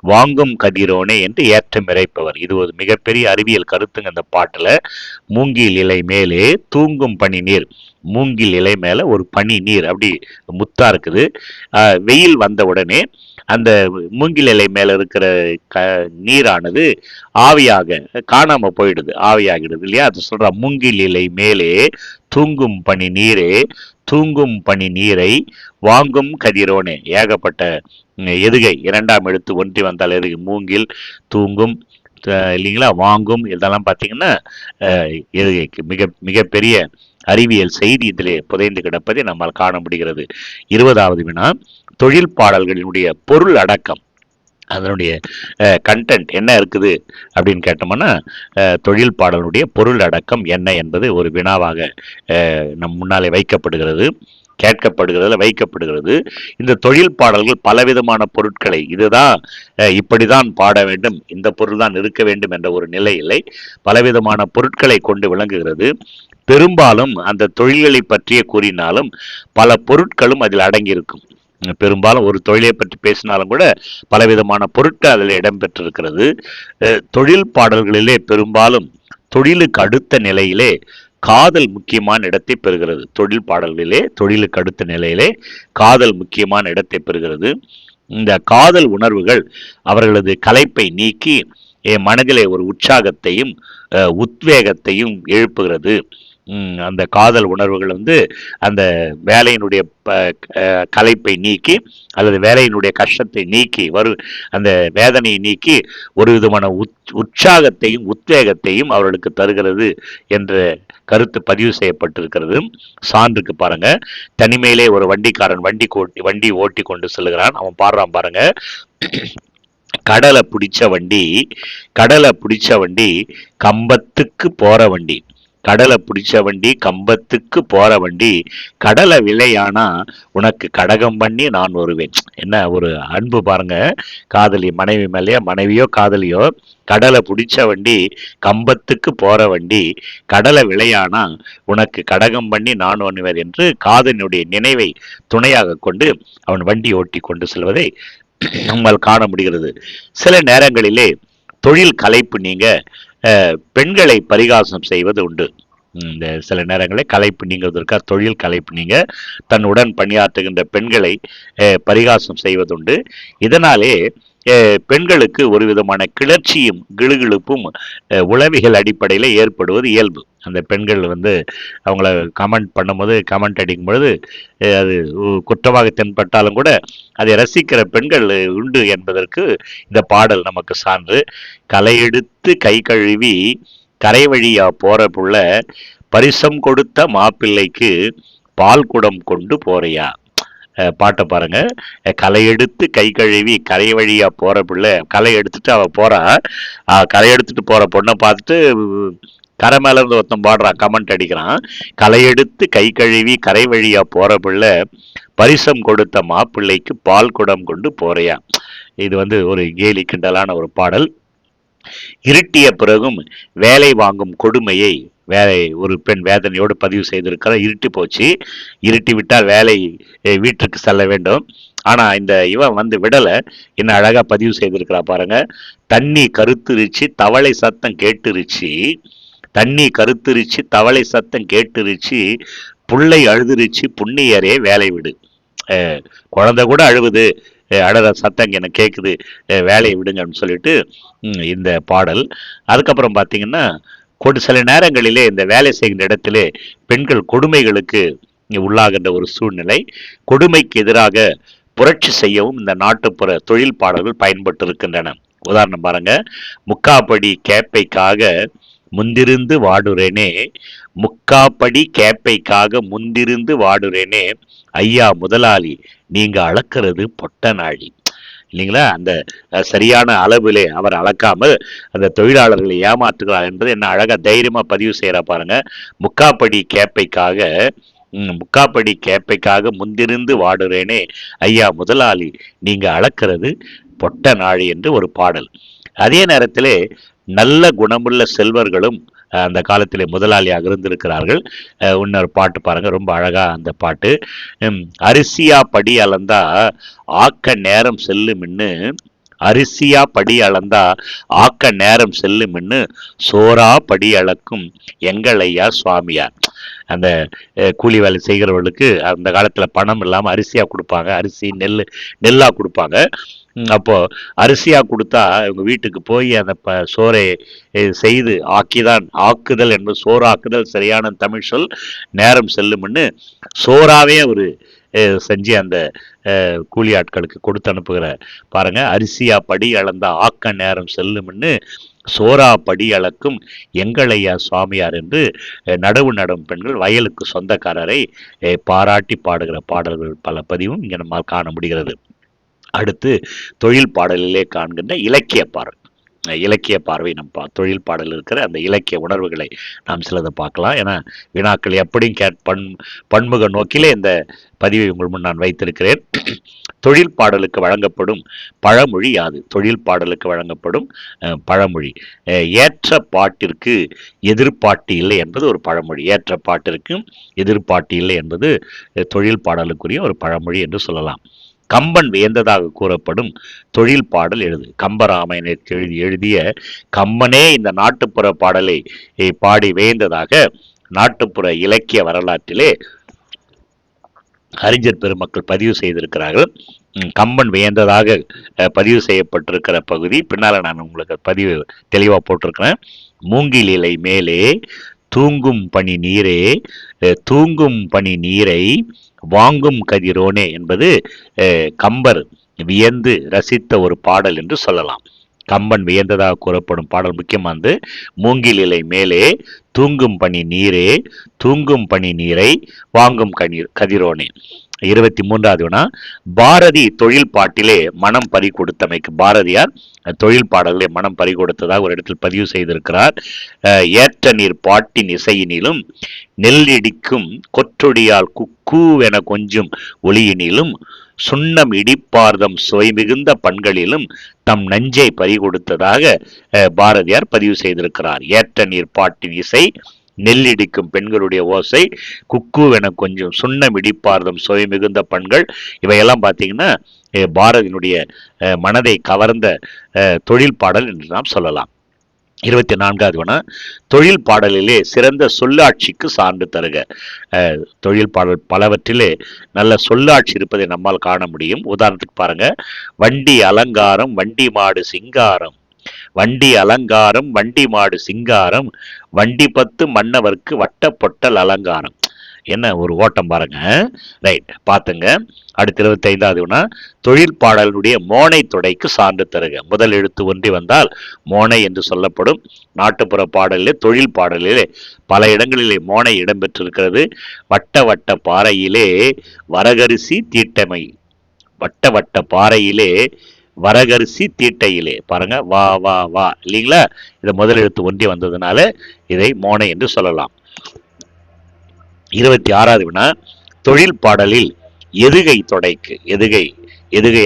வாங்கும் கதிரோனே என்று ஏற்றம் இறைப்பவர். இது ஒரு மிகப்பெரிய அறிவியல் கருத்துங்க இந்த பாட்டுல. மூங்கில் இலை மேலே தூங்கும் பனி நீர். மூங்கில் இலை மேல ஒரு பனி நீர் அப்படி முத்தா இருக்குது. வெயில் வந்த உடனே அந்த மூங்கில் இலை மேல இருக்கிற நீரானது ஆவியாக காணாம போயிடுது, ஆவியாகிடுது இல்லையா? அது சொல்ற மூங்கில் இலை மேலே தூங்கும் பனி நீரே, தூங்கும் பனி நீரை வாங்கும் கதிரோனே. ஏகப்பட்ட எதுகை இரண்டாம் எழுத்து ஒன்றி வந்தால் எதுகை. மூங்கில், தூங்கும் இல்லைங்களா, வாங்கும், இதெல்லாம் பார்த்தீங்கன்னா எதுகைக்கு மிகப்பெரிய அறிவியல் செய்தி இதிலே புதைந்து கிடப்பதை நம்மால் காண முடிகிறது. 20வது வினா, தொழில் பாடல்களினுடைய பொருள் அடக்கம், அதனுடைய கண்டென்ட் என்ன இருக்குது அப்படின்னு கேட்டோம்னா, தொழில் பாடலுடைய பொருள் அடக்கம் என்ன என்பது ஒரு வினாவாக நம் முன்னாலே வைக்கப்படுகிறது, வைக்கப்படுகிறது. இந்த தொழில் பாடல்கள் பலவிதமான பொருட்களை, இதுதான் இப்படிதான் பாட வேண்டும், இந்த பொருள் தான் இருக்க வேண்டும் என்ற ஒரு நிலை இல்லை, பலவிதமான பொருட்களை கொண்டு விளங்குகிறது. பெரும்பாலும் அந்த தொழில்களை பற்றிய கூறினாலும் பல பொருட்களும் அதில் அடங்கியிருக்கும். பெரும்பாலும் ஒரு தொழிலை பற்றி பேசினாலும் கூட பலவிதமான பொருட்கள் அதில் இடம்பெற்றிருக்கிறது. தொழில் பாடல்களிலே பெரும்பாலும் தொழிலுக்கு அடுத்த நிலையிலே காதல் முக்கியமான இடத்தை பெறுகிறது. தொழில் பாடல்களிலே தொழிலுக்கு அடுத்த நிலையிலே காதல் முக்கியமான இடத்தை பெறுகிறது. இந்த காதல் உணர்வுகள் அவர்களது களைப்பை நீக்கி மனதிலே ஒரு உற்சாகத்தையும் உத்வேகத்தையும் எழுப்புகிறது. அந்த காதல் உணர்வுகள் அந்த வேலையினுடைய களைப்பை நீக்கி அல்லது வேலையினுடைய கஷ்டத்தை நீக்கி அந்த வேதனையை நீக்கி ஒரு விதமான உற்சாகத்தையும் உத்வேகத்தையும் அவர்களுக்கு தருகிறது என்ற கருத்து பதிவு செய்யப்பட்டிருக்கிறது. சான்றுக்கு பாருங்க, தனிமையிலே ஒரு வண்டிக்காரன் வண்டி ஓட்டி கொண்டு செல்கிறான். அவன் பாடுறான் பாருங்க, கடலை பிடிச்ச வண்டி கம்பத்துக்கு போற வண்டி, கடலை பிடிச்ச வண்டி கம்பத்துக்கு போற வண்டி, கடலை விலையானா உனக்கு கடகம் பண்ணி நான் வருவேன். என்ன ஒரு அன்பு பாருங்க, காதலி மனைவி மேலேயோ, மனைவியோ காதலியோ, கடலை பிடிச்ச வண்டி கம்பத்துக்கு போற வண்டி, கடலை விளையானா உனக்கு கடகம் பண்ணி நான் வருவேன் என்று காதலினுடைய நினைவை துணையாக கொண்டு அவன் வண்டி ஓட்டி கொண்டு செல்வதை நம்மால் காண முடிகிறது. சில நேரங்களிலே தொழில் கலைப்பு நீங்க பெண்களை பரிகாசம் செய்வது உண்டு. இந்த சில நேரங்களில் கலைப்பு நீங்குவதற்காக தொழில் கலைப்பு நீங்க தன்னுடன் பணியாற்றுகின்ற பெண்களை பரிகாசம் செய்வதுண்டு. இதனாலே பெண்களுக்கு ஒரு விதமான கிளர்ச்சியும் கிளுகிழுப்பும் உளவியல் அடிப்படையில் ஏற்படுவது இயல்பு. அந்த பெண்கள் அவங்கள கமெண்ட் அடிக்கும் பொழுது அது குற்றமாக தென்பட்டாலும் கூட அதை ரசிக்கிற பெண்கள் உண்டு என்பதற்கு இந்த பாடல் நமக்கு சான்று. கலையெடுத்து கை கழுவி கரை வழியா போற புள்ள, பரிசம் கொடுத்த மாப்பிள்ளைக்கு பால் குடம் கொண்டு போறியா. பாட்டை பாருங்க, களை எடுத்து கை கழுவி கரை வழியா போற பிள்ளை, களை எடுத்துட்டு அவ போறா, களை எடுத்துட்டு போற பொண்ணை பார்த்துட்டு கரை மேல இருந்து ஒருத்தன் பாடுறான், கமெண்ட் அடிக்கிறான், களை எடுத்து கை கழுவி கரை வழியா போற பிள்ளை பரிசம் கொடுத்த மாப்பிள்ளைக்கு பால் குடம் கொண்டு போறியா. இது ஒரு கேலி கிண்டலான ஒரு பாடல். இருட்டிய பிறகும் வேலை வாங்கும் கொடுமையை ஒரு பெண் வேதனையோடு பதிவு செய்திருக்கிறார். இருட்டி போச்சு, இருட்டி விட்டால் வேலை வீட்டுக்கு செல்ல வேண்டும், ஆனா இந்த இவன் விடலை. என்ன அழகா பதிவு செய்திருக்கிறா பாருங்க. தண்ணி கருத்துருச்சு தவளை சத்தம் கேட்டுருச்சு, தண்ணி கருத்துருச்சு தவளை சத்தம் கேட்டுருச்சு, புள்ளை அழுதுருச்சு புண்ணியரே வேலை விடு. குழந்தை கூட அழுவுது, அழற சத்தம் எனக்கு கேட்குது, வேலையை விடுங்கன்னு சொல்லிட்டு இந்த பாடல். அதுக்கப்புறம் பார்த்தீங்கன்னா சில நேரங்களிலே இந்த வேலை செய்கின்ற இடத்திலே பெண்கள் கொடுமைகளுக்கு உள்ளாகின்ற ஒரு சூழ்நிலை. கொடுமைக்கு எதிராக புரட்சி செய்யவும் இந்த நாட்டுப்புற தொழில் பாடல்கள் பயன்பட்டு இருக்கின்றன. உதாரணம் பாருங்க, முக்காப்படி கேப்பைக்காக முந்திருந்து வாடுறேனே, முக்காப்படி கேப்பைக்காக முந்திருந்து வாடுறேனே, ஐயா முதலாளி நீங்க அளக்கிறது பொட்ட நாழி. இல்லைங்களா, அந்த சரியான அளவிலே அவர் அளக்காமல் அந்த தொழிலாளர்களை ஏமாற்றுகிறார் என்பது என்ன அழகா தைரியமா பதிவு செய்யற பாருங்க. முக்காப்படி கேப்பைக்காக முந்திருந்து வாடுறேனே, ஐயா முதலாளி நீங்க அளக்கிறது பொட்ட நாழி என்று ஒரு பாடல். அதே நேரத்திலே நல்ல குணமுள்ள செல்வர்களும் அந்த காலத்திலே முதலாளியாக இருந்திருக்கிறார்கள். இன்னொரு பாட்டு பாருங்க, ரொம்ப அழகா அந்த பாட்டு. அரிசியா படி அளந்தா ஆக்க நேரம் செல்லுமின்னு அரிசியா படி அளந்தா ஆக்க நேரம் செல்லும்னு சோறா படி அளக்கும் எங்கள் ஐயா சுவாமியார். அந்த கூலி வேலை செய்கிறவர்களுக்கு அந்த காலத்துல பணம் இல்லாம அரிசியா கொடுப்பாங்க, அரிசி நெல்லா கொடுப்பாங்க. அப்போ அரிசியா கொடுத்தா இவங்க வீட்டுக்கு போய் அந்த சோறை செய்து ஆக்குதல் என்பது சோறாக்குதல் சரியான தமிழ் சொல். நேரம் செல்லும்னு சோறாவே ஒரு செஞ்சு அந்த கூலி ஆட்களுக்கு கொடுத்து அனுப்புகிற பாருங்க. அரிசியா படி அளந்தா ஆக்க நேரம் செல்லும்னு சோரா படி அளக்கும் எங்களையா சுவாமியார் என்று நடவு நடும் பெண்கள் வயலுக்கு சொந்தக்காரரை பாராட்டி பாடுகிற பாடல்கள் பல பதிவும் இங்கே நம்மால் காண முடிகிறது. அடுத்து தொழில் பாடலிலே காண்கின்ற இலக்கிய பார்வை. இலக்கிய பார்வை நம்ம தொழில் பாடல் இருக்கிற அந்த இலக்கிய உணர்வுகளை நாம் சிலதை பார்க்கலாம். ஏன்னா வினாக்கள் எப்படியும் பன்முக நோக்கிலே இந்த பதிவை உங்கள் முன் நான் வைத்திருக்கிறேன். தொழில் பாடலுக்கு வழங்கப்படும் பழமொழி யாது? தொழில் பாடலுக்கு வழங்கப்படும் பழமொழி. ஏற்ற பாட்டிற்கு எதிர்பாட்டு இல்லை என்பது ஒரு பழமொழி. ஏற்ற பாட்டிற்கு எதிர்பாட்டு இல்லை என்பது தொழில் பாடலுக்குரிய ஒரு பழமொழி என்று சொல்லலாம். கம்பன் வியந்ததாக கூறப்படும் தொழில் பாடல் எழுது. கம்பராமாயணத்தை எழுதிய கம்பனே இந்த நாட்டுப்புற பாடலை பாடி வியந்ததாக நாட்டுப்புற இலக்கிய வரலாற்றிலே அறிஞர் பெருமக்கள் பதிவு செய்திருக்கிறார்கள். கம்பன் வியந்ததாக பதிவு செய்யப்பட்டிருக்கிற பகுதி பின்னால நான் உங்களுக்கு பதிவு தெளிவாக போட்டிருக்கிறேன். மூங்கில் இலை மேலே தூங்கும் பனி நீரே, தூங்கும் பனி நீரை வாங்கும் கதிரோனே என்பது கம்பர் வியந்து ரசித்த ஒரு பாடல் என்று சொல்லலாம். கம்பன் வியந்ததாக கூறப்படும் பாடல் முக்கியமானது. மூங்கில் இலை மேலே தூங்கும் பனி நீரே, தூங்கும் பனி நீரை வாங்கும் கதிரோனே. 23வது வினா, பாரதி தொழில் பாட்டிலே மனம் பறி கொடுத்தமைக்கு. பாரதியார் தொழில் பாடலே மனம் பறி கொடுத்ததாக ஒரு இடத்தில் பதிவு செய்திருக்கிறார். ஏற்ற நீர் பாட்டின் இசையினிலும் நெல்லிடிக்கும் கொற்றொடியால் குக்கூவென கொஞ்சம் ஒளியினிலும் சுண்ணம் இடிப்பார்தம் சுவை மிகுந்த பண்களிலும் தம் நஞ்சை பறி கொடுத்ததாக பாரதியார் பதிவு செய்திருக்கிறார். ஏற்ற நீர் பாட்டின் இசை, நெல்லிடிக்கும் பெண்களுடைய ஓசை, குக்கூவென கொஞ்சம் சுண்ணம் இடிப்பார்தம் சுவை மிகுந்த பண்கள், இவையெல்லாம் பார்த்தீங்கன்னா பாரதியினுடைய மனதை கவர்ந்த தொழில் பாடல் என்று நாம் சொல்லலாம். 24வது வினா, தொழில் பாடலிலே சிறந்த சொல்லாட்சிக்கு சான்று தருக. தொழில் பாடல் பலவற்றிலே நல்ல சொல்லாட்சி இருப்பதை நம்மால் காண முடியும். உதாரணத்துக்கு பாருங்க, வண்டி அலங்காரம் வண்டி மாடு சிங்காரம், வண்டி அலங்காரம் வண்டி மாடு சிங்காரம், வண்டி 10 மன்னவர்க்கு வட்ட பொட்டல் அலங்காரம். என்ன ஒரு ஓட்டம் பாருங்க. ரைட், பார்த்துங்க. அடுத்து 25வது வினா, தொழில் பாடலுடைய மோனை தொடைக்கு சான்று தருக. முதல் எழுத்து ஒன்றி வந்தால் மோனை என்று சொல்லப்படும். நாட்டுப்புற பாடலிலே தொழில் பாடலிலே பல இடங்களிலே மோனை இடம்பெற்றிருக்கிறது. வட்ட வட்ட பாறையிலே வரகரிசி தீட்டமை, வட்ட வட்ட பாறையிலே வரகரிசி தீட்டையிலே. பாருங்க, வா வா வா இல்லைங்களா? இதை முதல் எழுத்து ஒன்றி வந்ததுனால இதை மோனை என்று சொல்லலாம். 26வது வினா, தொழில் பாடலில் எதுகை தொடைக்கு. எதுகை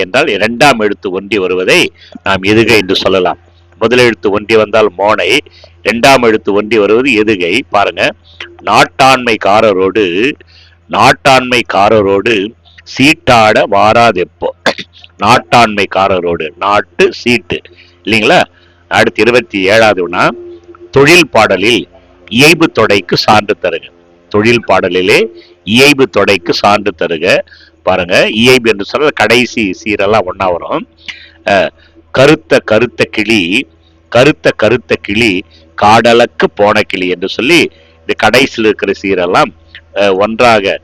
என்றால் 2ஆம் எழுத்து ஒன்றி வருவதை நாம் எதுகை என்று சொல்லலாம். முதல் எழுத்து ஒன்றி வந்தால் மோனை, 2ஆம் எழுத்து ஒன்றி வருவது எதுகை. பாருங்க, நாட்டாண்மைக்காரரோடு சீட்டாட வாராதெப்போ. நாட்டாண்மைக்காரரோடு, நாட்டு சீட்டு இல்லைங்களா? அடுத்து 27வது வினா, தொழில் பாடலில் இயைபு தொடைக்கு சான்று தருக. தொழில் பாடலிலே இயைபு தொடைக்கு சான்று தருக. பாருங்க, இயைபு என்று சொல்ற கடைசி சீரெல்லாம் ஒன்னா வரும். கருத்த கிளி காடலக்கு போன கிளி என்று சொல்லி இந்த கடைசியில் இருக்கிற சீரெல்லாம் ஒன்றாக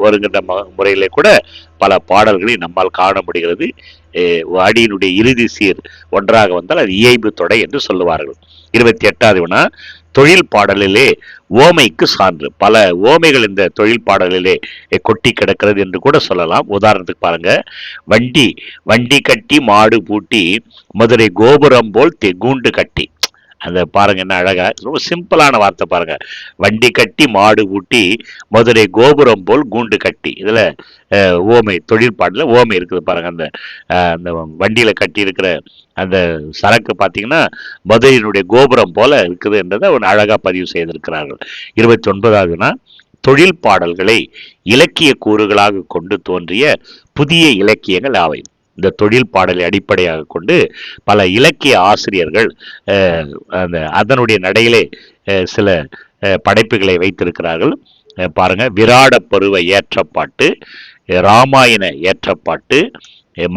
வருகின்ற முறையிலே கூட பல பாடல்களை நம்மால் காண முடிகிறது. அடியினுடைய இறுதி சீர் ஒன்றாக வந்தால் அது இயைபு தொடை என்று சொல்லுவார்கள். 28வது வினா, தொழில் பாடலிலே ஓமைக்கு சான்று. பல ஓமைகள் இந்த தொழில் பாடலிலே கொட்டி கிடக்கிறது என்று கூட சொல்லலாம். உதாரணத்துக்கு பாருங்க, வண்டி கட்டி மாடு பூட்டி மதுரை கோபுரம் போல் கூண்டு கட்டி. அந்த பாருங்க என்ன அழகா, ரொம்ப சிம்பிளான வார்த்தை பாருங்க. வண்டி கட்டி மாடு பூட்டி மதுரை கோபுரம் போல் கூண்டு கட்டி. இதுல ஓமை, தொழில் பாடல ஓமை இருக்குது பாருங்க. அந்த வண்டியில கட்டி இருக்கிற அந்த சரக்கு பார்த்தீங்கன்னா மதுரையினுடைய கோபுரம் போல இருக்குது என்றதை ஒரு அழகா பதிவு செய்திருக்கிறார்கள். 29வதுனா, தொழில் பாடல்களை இலக்கிய கூறுகளாக கொண்டு தோன்றிய புதிய இலக்கியங்கள் ஆவை. இந்த தொழில் பாடலை அடிப்படையாக கொண்டு பல இலக்கிய ஆசிரியர்கள் அதனுடைய நடையிலே சில படைப்புகளை வைத்திருக்கிறார்கள். பாருங்க, விராட பருவ ஏற்றப்பாட்டு, ராமாயண ஏற்றப்பாட்டு,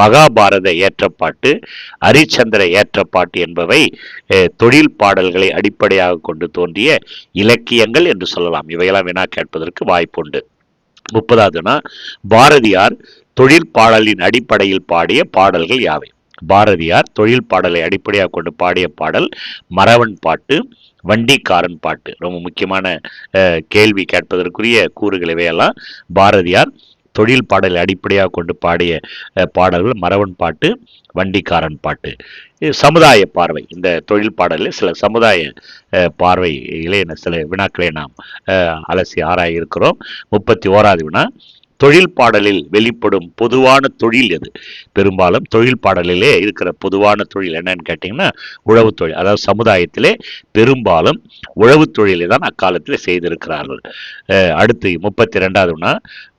மகாபாரத ஏற்றப்பாட்டு, ஹரிச்சந்திர ஏற்றப்பாட்டு என்பவை தொழில் பாடல்களை அடிப்படையாக கொண்டு தோன்றிய இலக்கியங்கள் என்று சொல்லலாம். இவையெல்லாம் வினா கேட்பதற்கு வாய்ப்புண்டு. 30வது பாரதியார் தொழில் பாடலின் அடிப்படையில் பாடிய பாடல்கள் யாவை? பாரதியார் தொழில் பாடலை அடிப்படையாக கொண்டு பாடிய பாடல் மறவன் பாட்டு, வண்டிக்காரன் பாட்டு. ரொம்ப முக்கியமான கேள்வி கேட்பதற்குரிய கூறுகள் இவையெல்லாம். பாரதியார் தொழில் பாடலை அடிப்படையாக கொண்டு பாடிய பாடல்கள் மறவன் பாட்டு, வண்டிக்காரன் பாட்டு. சமுதாய பார்வை, இந்த தொழில் பாடலில் சில சமுதாய பார்வையிலே சில வினாக்களை நாம் அலசி ஆராய இருக்கிறோம். 31வது வினா, தொழில் பாடலில் வெளிப்படும் பொதுவான தொழில் எது? பெரும்பாலும் தொழில் பாடலிலே இருக்கிற பொதுவான தொழில் என்னன்னு கேட்டீங்கன்னா உழவு தொழில். அதாவது சமுதாயத்திலே பெரும்பாலும் உழவு தொழிலை தான் அக்காலத்தில் செய்திருக்கிறார்கள். அடுத்து 32வது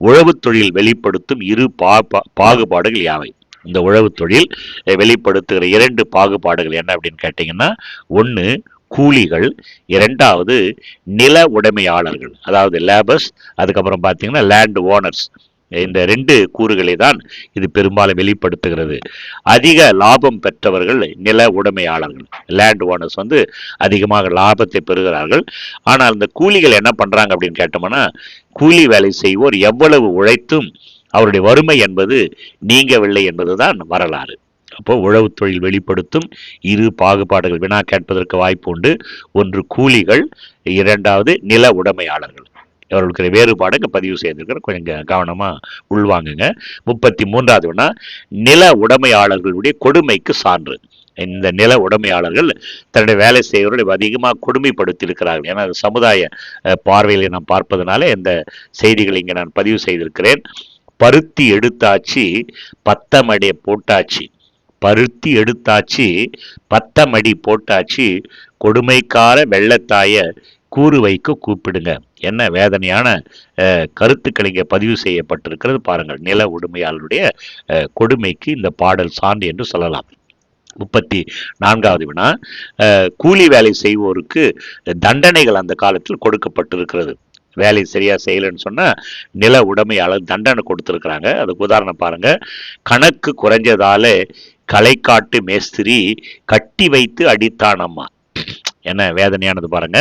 உழவு தொழில் வெளிப்படுத்தும் இரு பாகுபாடுகள் யாவை? இந்த உழவு தொழில் வெளிப்படுத்துகிற 2 பாகுபாடுகள் என்ன அப்படின்னு கேட்டீங்கன்னா, ஒன்று கூலிகள், இரண்டாவது நில உடைமையாளர்கள், அதாவது லேபர்ஸ், அதுக்கப்புறம் பார்த்தீங்கன்னா லேண்ட் ஓனர்ஸ். இந்த 2 கூறுகளை தான் இது பெரும்பாலும் வெளிப்படுத்துகிறது. அதிக லாபம் பெற்றவர்கள் நில உடைமையாளர்கள், லேண்ட் ஓனர்ஸ் அதிகமாக லாபத்தை பெறுகிறார்கள். ஆனால் இந்த கூலிகள் என்ன பண்றாங்க அப்படின்னு கேட்டோம்னா, கூலி வேலை செய்வோர் எவ்வளவு உழைத்தும் அவருடைய வறுமை என்பது நீங்கவில்லை என்பதுதான் வரலாறு. அப்போ உழவு தொழில் வெளிப்படுத்தும் இரு பாகுபாடுகள் வினா கேட்பதற்கு வாய்ப்பு உண்டு. ஒன்று கூலிகள், இரண்டாவது நில உடைமையாளர்கள். அவர்களுக்கு வேறுபாடு இங்கே பதிவு செய்திருக்கிற, கொஞ்சம் கவனமா உள்வாங்குங்க. 33வது வினா, நில உடைமையாளர்களுடைய கொடுமைக்கு சான்று. இந்த நில உடைமையாளர்கள் தன்னுடைய வேலை செய்வர்களை அதிகமாக கொடுமைப்படுத்தி இருக்கிறார்கள். ஏன்னா சமுதாய பார்வையில் நாம் பார்ப்பதனால இந்த செய்திகளை இங்கே நான் பதிவு செய்திருக்கிறேன். பருத்தி எடுத்தாச்சு பத்தமடி போட்டாச்சு, பருத்தி எடுத்தாச்சு பத்தமடி போட்டாச்சு, கொடுமைக்கார வெள்ளத்தாய கூறு வைக்க கூப்பிடுங்க. என்ன வேதனையான கருத்துக்கள் இங்கே பதிவு செய்யப்பட்டிருக்கிறது பாருங்கள். நில உடைமையாளருடைய கொடுமைக்கு இந்த பாடல் சான்று என்று சொல்லலாம். 34வது வினா, கூலி வேலை செய்வோருக்கு தண்டனைகள் அந்த காலத்தில் கொடுக்கப்பட்டிருக்கிறது. வேலை சரியா செய்யலன்னு சொன்னா நில உடைமையாளர் தண்டனை கொடுத்திருக்கிறாங்க. அதுக்கு உதாரணம் பாருங்க. கணக்கு குறைஞ்சதால களைக்காட்டு மேஸ்திரி கட்டி வைத்து அடித்தானம்மா. என்ன வேதனையானது பாருங்க.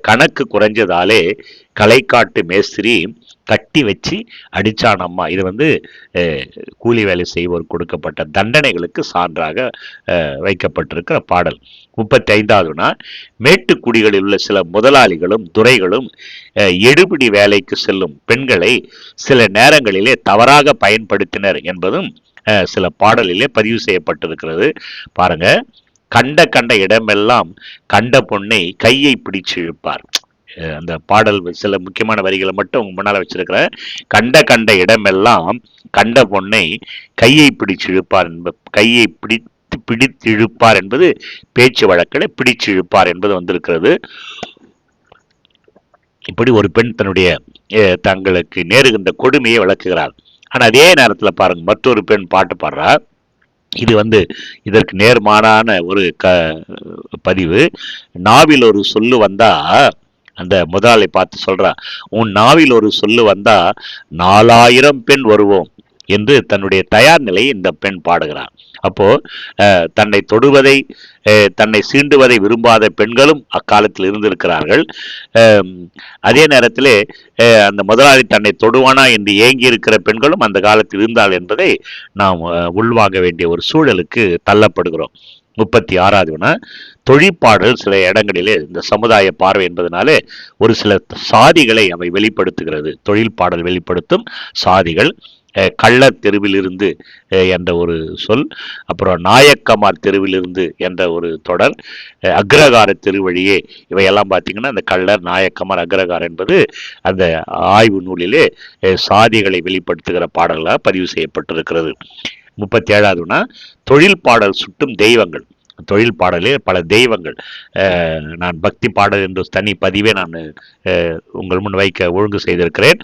கணக்கு குறைஞ்சதாலே களைக்காட்டு மேஸ்திரி கட்டி வச்சு அடிச்சானம்மா. இது கூலி வேலை செய்வோர் கொடுக்கப்பட்ட தண்டனைகளுக்கு சான்றாக வைக்கப்பட்டிருக்கிற பாடல். 35வது மேட்டுக்குடிகளில் உள்ள சில முதலாளிகளும் துரைகளும் எடுபிடி வேலைக்கு செல்லும் பெண்களை சில நேரங்களிலே தவறாக பயன்படுத்தினர் என்பதும் சில பாடலிலே பதிவு செய்யப்பட்டிருக்கிறது பாருங்க. கண்ட கண்ட இடமெல்லாம் கண்ட பொண்ணை கையை பிடிச்சு இழுப்பார். அந்த பாடல் சில முக்கியமான வரிகளை மட்டும் உங்க முன்னால வச்சிருக்கிறேன். கண்ட கண்ட இடமெல்லாம் கண்ட பொண்ணை கையை பிடிச்சு இழுப்பார் கையை பிடித்து இழுப்பார் என்பது பேச்சு வழக்கில் பிடிச்சு இழுப்பார் என்பது வந்திருக்கிறது. இப்படி ஒரு பெண் தன்னுடைய தங்களுக்கு நேருகின்ற கொடுமையை விளக்குகிறார். ஆனா அதே நேரத்தில் பாருங்க, மற்றொரு பெண் பாட்டு பாடுறார். இது இதற்கு நேர்மாறான ஒரு பதிவு. நாவில் ஒரு சொல்லு வந்தா, அந்த முதலாளி பார்த்து சொல்றா, உன் நாவில் ஒரு சொல்லு வந்தா 4000 பெண் வருவோம் என்று தன்னுடைய தயார் நிலையை இந்த பெண் பாடுகிறார். அப்போ தன்னை தொடுவதை தன்னை சீண்டுவதை விரும்பாத பெண்களும் அக்காலத்தில் இருந்திருக்கிறார்கள். அதே நேரத்திலே அந்த முதலாளி தன்னை தொடுவானா என்று ஏங்கி இருக்கிற பெண்களும் அந்த காலத்தில் இருந்தால் என்பதை நாம் உள்வாங்க வேண்டிய ஒரு சூழலுக்கு தள்ளப்படுகிறோம். 36வது தொழிற்பாடல் சில இடங்களிலே இந்த சமுதாய பார்வை என்பதனாலே ஒரு சில சாதிகளை அவை வெளிப்படுத்துகிறது. தொழில் பாடல் வெளிப்படுத்தும் சாதிகள். கள்ளர் தெருவிலிருந்து என்ற ஒரு சொல், அப்புறம் நாயக்கமார் தெருவிலிருந்து என்ற ஒரு தொடர், அக்ரகார தெருவழியே, இவையெல்லாம் பார்த்தீங்கன்னா அந்த கள்ளர், நாயக்கமார், அக்ரகார் என்பது அந்த ஆய்வு நூலிலே சாதிகளை வெளிப்படுத்துகிற பாடல்களாக பதிவு செய்யப்பட்டிருக்கிறது. 37வது தொழில் பாடல் சுட்டும் தெய்வங்கள். தொழில் பாடலே பல தெய்வங்கள், நான் பக்தி பாடல் என்ற தனி பதிவே நான் உங்கள் முன் வைக்க ஒழுங்கு செய்திருக்கிறேன்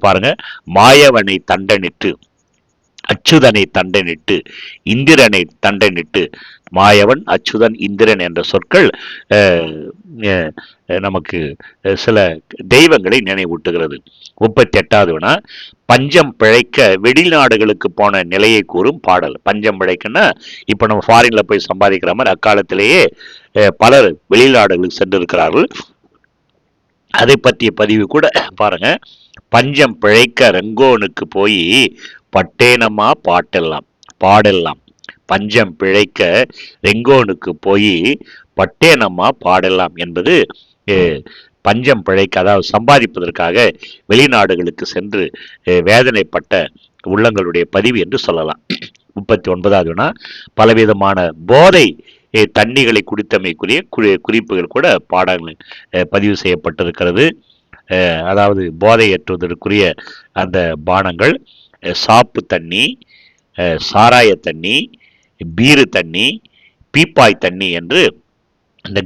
பாருங்க. மாயவனை தண்டனிட்டு, அச்சுதனை தண்டனிட்டு இந்திரனை தண்டனிட்டு மாயவன் அச்சுதன் இந்திரன் என்ற சொற்கள் நமக்கு சில தெய்வங்களை நினைவூட்டுகிறது. 38வது வினா, பஞ்சம் பிழைக்க வெளிநாடுகளுக்கு போன நிலையை கூறும் பாடல். பஞ்சம் பிழைக்கன்னா இப்ப நம்ம ஃபாரின்ல போய் சம்பாதிக்கிற மாதிரி அக்காலத்திலேயே பலர் வெளிநாடுகளுக்கு சென்றிருக்கிறார்கள். அதை பற்றிய பதிவு கூட பாருங்க. பஞ்சம் பிழைக்க ரெங்கோனுக்கு போய் பட்டேனமா பாடெல்லாம். பஞ்சம் பிழைக்க ரெங்கோனுக்கு போய் பட்டேனம்மா பாடெல்லாம் என்பது பஞ்சம் பிழைக்க, அதாவது சம்பாதிப்பதற்காக வெளிநாடுகளுக்கு சென்று வேதனைப்பட்ட உள்ளங்களுடைய பதிவு என்று சொல்லலாம். 39வது வினா, பலவிதமான போதை தண்ணிகளை குடித்தமைக்குரிய குறிப்புகள் கூட பாடங்கள் பதிவு செய்யப்பட்டிருக்கிறது. அதாவது போதை ஏற்றுவதற்குரிய அந்த பானங்கள் சாப்பு தண்ணி, சாராய தண்ணி, பீரு தண்ணி, பீப்பாய் தண்ணி என்று இந்த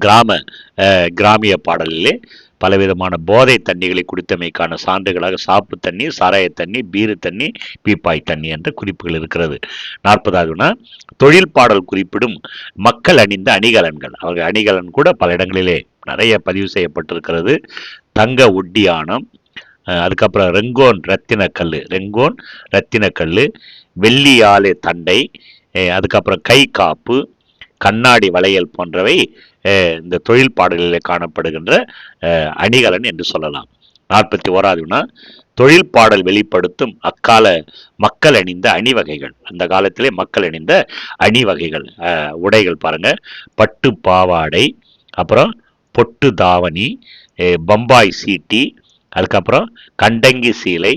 கிராமிய பாடலிலே பலவிதமான போதை தண்ணிகளை குடித்தமைக்கான சான்றுகளாக சாப்பு தண்ணி, சாராய தண்ணி, பீரு தண்ணி, பீப்பாய் தண்ணி என்ற குறிப்புகள் இருக்கிறது. 40வது தொழில் பாடல் குறிப்பிடும் மக்கள் அணிந்த அணிகலன்கள். அவர்கள் அணிகலன் கூட பல இடங்களிலே நிறைய பதிவு செய்யப்பட்டிருக்கிறது. தங்க ஒட்டியானம், அதுக்கப்புறம் ரெங்கோன் ரத்தினக்கல், வெள்ளியாலே தண்டை, அதுக்கப்புறம் கை காப்பு, கண்ணாடி வளையல் போன்றவை இந்த தொழில் பாடல்களில் காணப்படுகின்ற அணிகலன் என்று சொல்லலாம். 41வது வினா, தொழில் பாடல் வெளிப்படுத்தும் அக்கால மக்கள் அணிந்த அணிவகைகள். அந்த காலத்திலே மக்கள் அணிந்த அணிவகைகள் உடைகள் பாருங்க. பட்டு பாவாடை, அப்புறம் பொட்டு தாவணி, பம்பாய் சீட்டி, அதுக்கப்புறம் கண்டங்கி சீலை,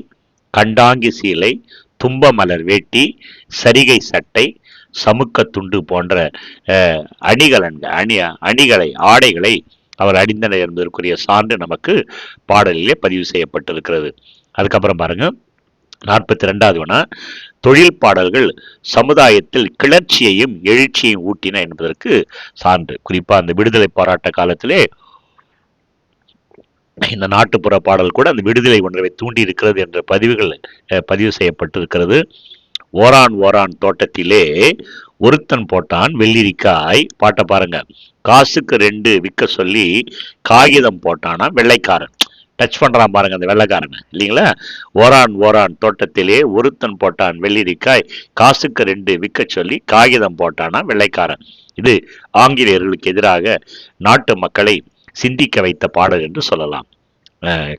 கண்டாங்கி சீலை, தும்பமலர் வேட்டி, சரிகை சட்டை, சமுக்க துண்டு போன்ற அணிகளை ஆடைகளை அவர் அணிந்தனர் என்பதற்குரிய சான்று நமக்கு பாடலிலே பதிவு செய்யப்பட்டிருக்கிறது. அதுக்கப்புறம் பாருங்க, 42வது வினா, தொழில் பாடல்கள் சமுதாயத்தில் கிளர்ச்சியையும் எழுச்சியையும் ஊட்டின என்பதற்கு சான்று. குறிப்பா அந்த விடுதலை போராட்ட காலத்திலே இந்த நாட்டுப்புற பாடல் கூட அந்த விடுதலை உணர்வை தூண்டி இருக்கிறது என்ற பதிவுகள் பதிவு செய்யப்பட்டிருக்கிறது. ஓரான் தோட்டத்திலே ஒருத்தன் போட்டான் வெள்ளரிக்காய். பாட்டை பாருங்க. காசுக்கு 2 விற்க சொல்லி காகிதம் போட்டானா வெள்ளைக்காரன். டச் பண்றான் பாருங்க அந்த வெள்ளைக்காரன், இல்லைங்களா? ஓரான் தோட்டத்திலே ஒருத்தன் போட்டான் வெள்ளரிக்காய், காசுக்கு 2 விற்க சொல்லி காகிதம் போட்டானா வெள்ளைக்காரன். இது ஆங்கிலேயர்களுக்கு எதிராக நாட்டு மக்களை சிந்திக்க வைத்த பாடல் என்று சொல்லலாம்.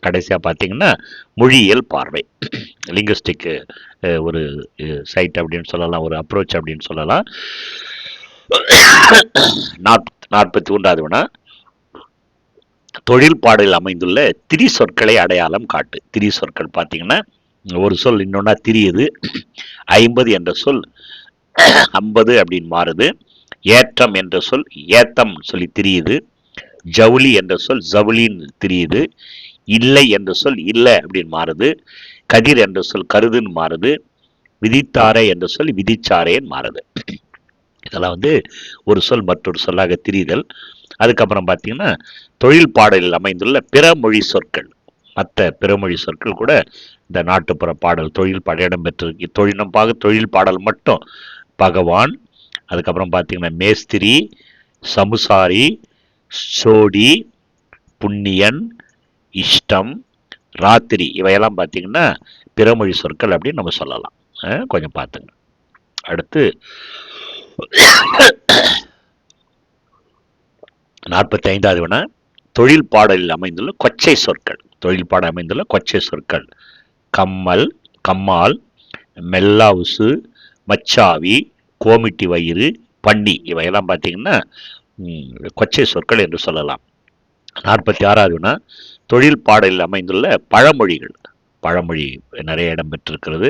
கடைசியாக பார்த்தீங்கன்னா மொழியியல் பார்வை, லிங்குஸ்டிக் ஒரு சைட் அப்படின்னு சொல்லலாம், ஒரு அப்ரோச் அப்படின்னு சொல்லலாம். 43வது வினா, தொழில் பாடலில் அமைந்துள்ள திரி சொற்களை அடையாளம் காட்டு. திரி சொற்கள் பார்த்தீங்கன்னா ஒரு சொல் இன்னொன்னா திரியுது. 50 என்ற சொல் 50 அப்படின்னு மாறுது. ஏற்றம் என்ற சொல் ஏத்தம் சொல்லி திரியுது. ஜவுளி என்ற சொல் ஜவுளின்னு திரியுது. இல்லை என்ற சொல் இல்லை அப்படின்னு மாறுது. கதிர் என்ற சொல் கருதுன்னு மாறுது. விதித்தாரை என்ற சொல் விதிச்சாரேன்னு மாறுது. இதெல்லாம் ஒரு சொல் மற்றொரு சொல்லாக திரிதல். அதுக்கப்புறம் பார்த்தீங்கன்னா தொழில் பாடலில் அமைந்துள்ள பிறமொழி சொற்கள், மற்ற பிறமொழி சொற்கள் கூட இந்த நாட்டுப்புற பாடல் தொழில் பாடல் இடம்பெற்றிருக்கு. தொழில் பாடல் மட்டும் பகவான், அதுக்கப்புறம் பார்த்தீங்கன்னா மேஸ்திரி, சமுசாரி, சோடி, புண்ணியன், இஷ்டம், ராத்திரி இவையெல்லாம் பார்த்தீங்கன்னா பிறமொழி சொற்கள் அப்படின்னு நம்ம சொல்லலாம். கொஞ்சம் பார்த்துங்க. அடுத்து 45வது வினா, தொழில் பாடலில் அமைந்துள்ள கொச்சை சொற்கள். தொழில் பாடல் அமைந்துள்ள கொச்சை சொற்கள் கம்மால், மெல்லாவுசு, மச்சாவி, கோமிட்டி வயிறு, பன்னி இவையெல்லாம் பார்த்தீங்கன்னா கொச்சை சொற்கள் என்று சொல்லலாம். 46வது வினா, தொழில் பாடலில் அமைந்துள்ள பழமொழிகள். பழமொழி நிறைய இடம் பெற்றிருக்கிறது.